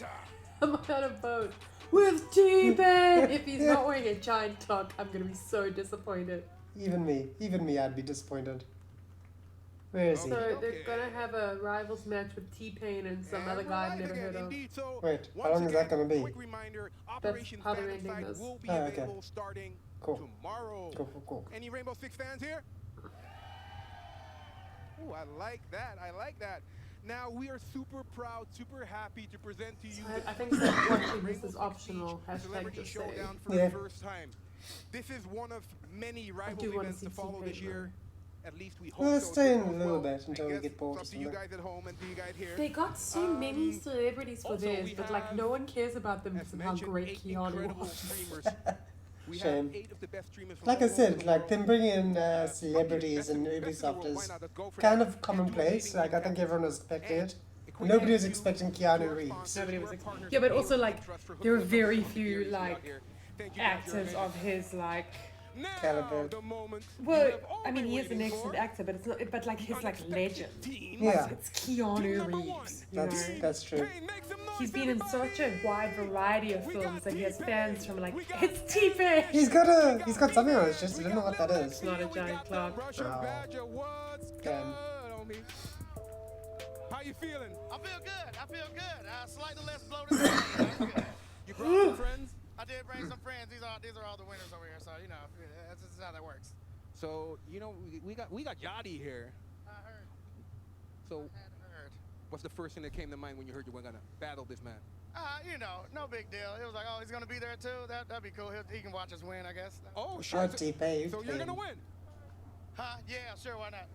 I'm on a boat with T-Pain. If he's not wearing a giant clock, I'm gonna be so disappointed. Even me, I'd be disappointed. Where is he? So they're gonna have a rivals match with T-Pain and some other guy I've never heard of. Wait, how long is that gonna be? That's how they're ending this. Will be Oh, okay. available starting tomorrow. Cool. Any Rainbow Six fans here? Oh, I like that. I like that. Now we are super proud, super happy to present to you. I think that watching this is optional. Celebrity Hashtag just say. Showdown for the first time. This is one of many rival wanna events see to follow this T-Pain, year. At least we hope Well, so. let's stay in If a it goes little well, bit until I we guess get bored or it's up to you something. guys at home and to you guys here. They got so many celebrities for also this, we but like have, no one cares about them because of how mentioned, great 8 Keanu incredible was. streamers. We Shame. have 8 of the best streamers from Like I all over said, the like world. them bringing in celebrities and Ubisoft is kind of commonplace. Like I think everyone was expecting it. Nobody was expecting Keanu Reeves. Nobody was. Yeah, but also like there are very few like actors of his like. Caliber. Well, I mean, he is an excellent actor, but it's not. But like his like legend. Yeah. It's Keanu Reeves. You know? That's true. He's been in such a wide variety of films that he has fans from like it's T-Pain. He's got something on his chest. I don't know what that is. It's not a giant clock. Oh. Damn. How you feeling? I feel good. I feel good. Slightly less bloated. Than me. You brought some friends? I did bring some friends. These are all the winners over here. So you know, this is how that works. So you know we got Yachty here. I heard. So I had heard. what's the first thing that came to mind when you heard you were gonna battle this man? You know, no big deal. It was like, oh, he's gonna be there too. That'd be cool. He can watch us win, I guess. Oh, sure. T-Pain. So you're gonna win. Huh? Yeah, sure. Why not?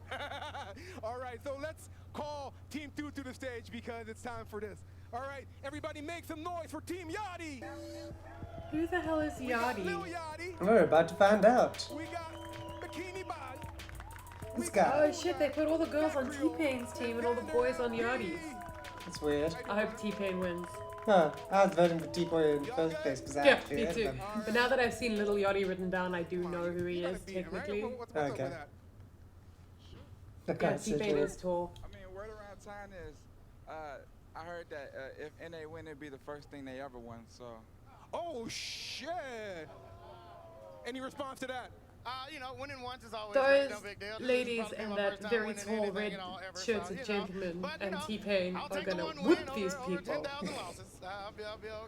All right. So let's call Team 2 to the stage because it's time for this. All right, everybody, make some noise for Team Yachty. Who the hell is Yachty? We're about to find out. We got Bikini Body. This guy. Oh shit! They put all the girls on T-Pain's team and all the boys on Yachty's. That's weird. I hope T-Pain wins. Huh. I was voting for T-Pain in the first place because I Yeah, actually me had too. them. But now that I've seen Little Yachty written down, I do know who he is technically. Okay. Yeah, T-Pain is tall. I mean, word around town is, I heard that if NA win, it'd be the first thing they ever won. So. Oh shit! Any response to that? You know, winning once is always Those no big deal. ladies and that very tall red shirted gentleman and T-Pain are gonna whoop these people.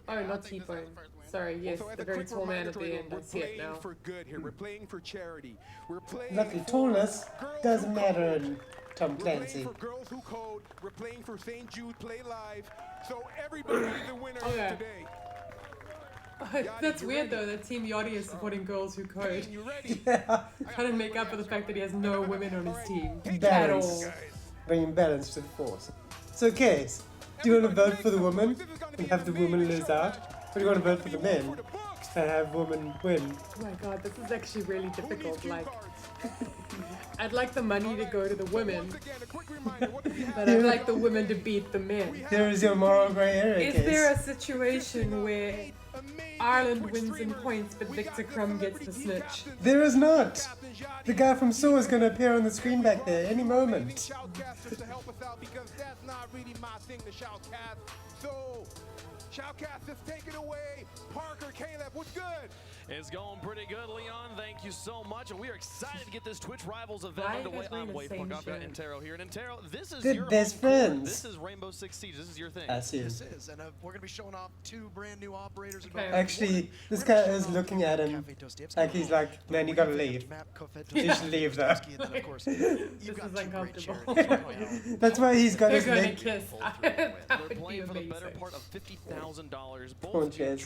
Oh, not T-Pain. Sorry, yes, Also, as the a very quick tall man reminder at to the everyone, end. I we're see it playing now. for good here. We're playing for charity. We're playing Luckily, for tallness Girls doesn't Who matter Code. in Tom We're Clancy. playing for Girls Who Code. We're playing for St. Jude Play Live. So everybody is the winner Oh, yeah. today. That's weird though, that Team Yachty is supporting girls who code. You ready? Trying to make up for the fact that he has no women on his team. That At is all. bringing balance to the force. So, Case, do you want to vote for the woman and have the woman lose out? Or do you want to vote for the men and have woman win? Oh my god, this is actually really difficult. Like, I'd like the money to go to the women, but I'd like the women to beat the men. There is your moral grey area, Is Case. there a situation where Ireland wins in points, but Victor Crumb gets the snitch? There is not. The guy from Saw is going to appear on the screen back there any moment. Shoutcasters to help us out because that's not really my thing to shoutcast. So, shoutcasters, take it away. Parker, Caleb, what's good? It's going pretty good, Leon. Thank you so much. And we are excited to get this Twitch Rivals event Why underway. is it I'm the Wave same I've got shirt? Intero here. And Intero, this is Good your best home court. friends. This is Rainbow Six Siege. This is your thing. I see. This is, and we're going to be showing off 2 brand new operators. Actually, this guy is looking at him like he's like, man, you gotta leave. You should leave though. This is uncomfortable. That's why he's got They're his gonna leg. kiss. They're playing for the better part of $50,000. Come on, Chaz.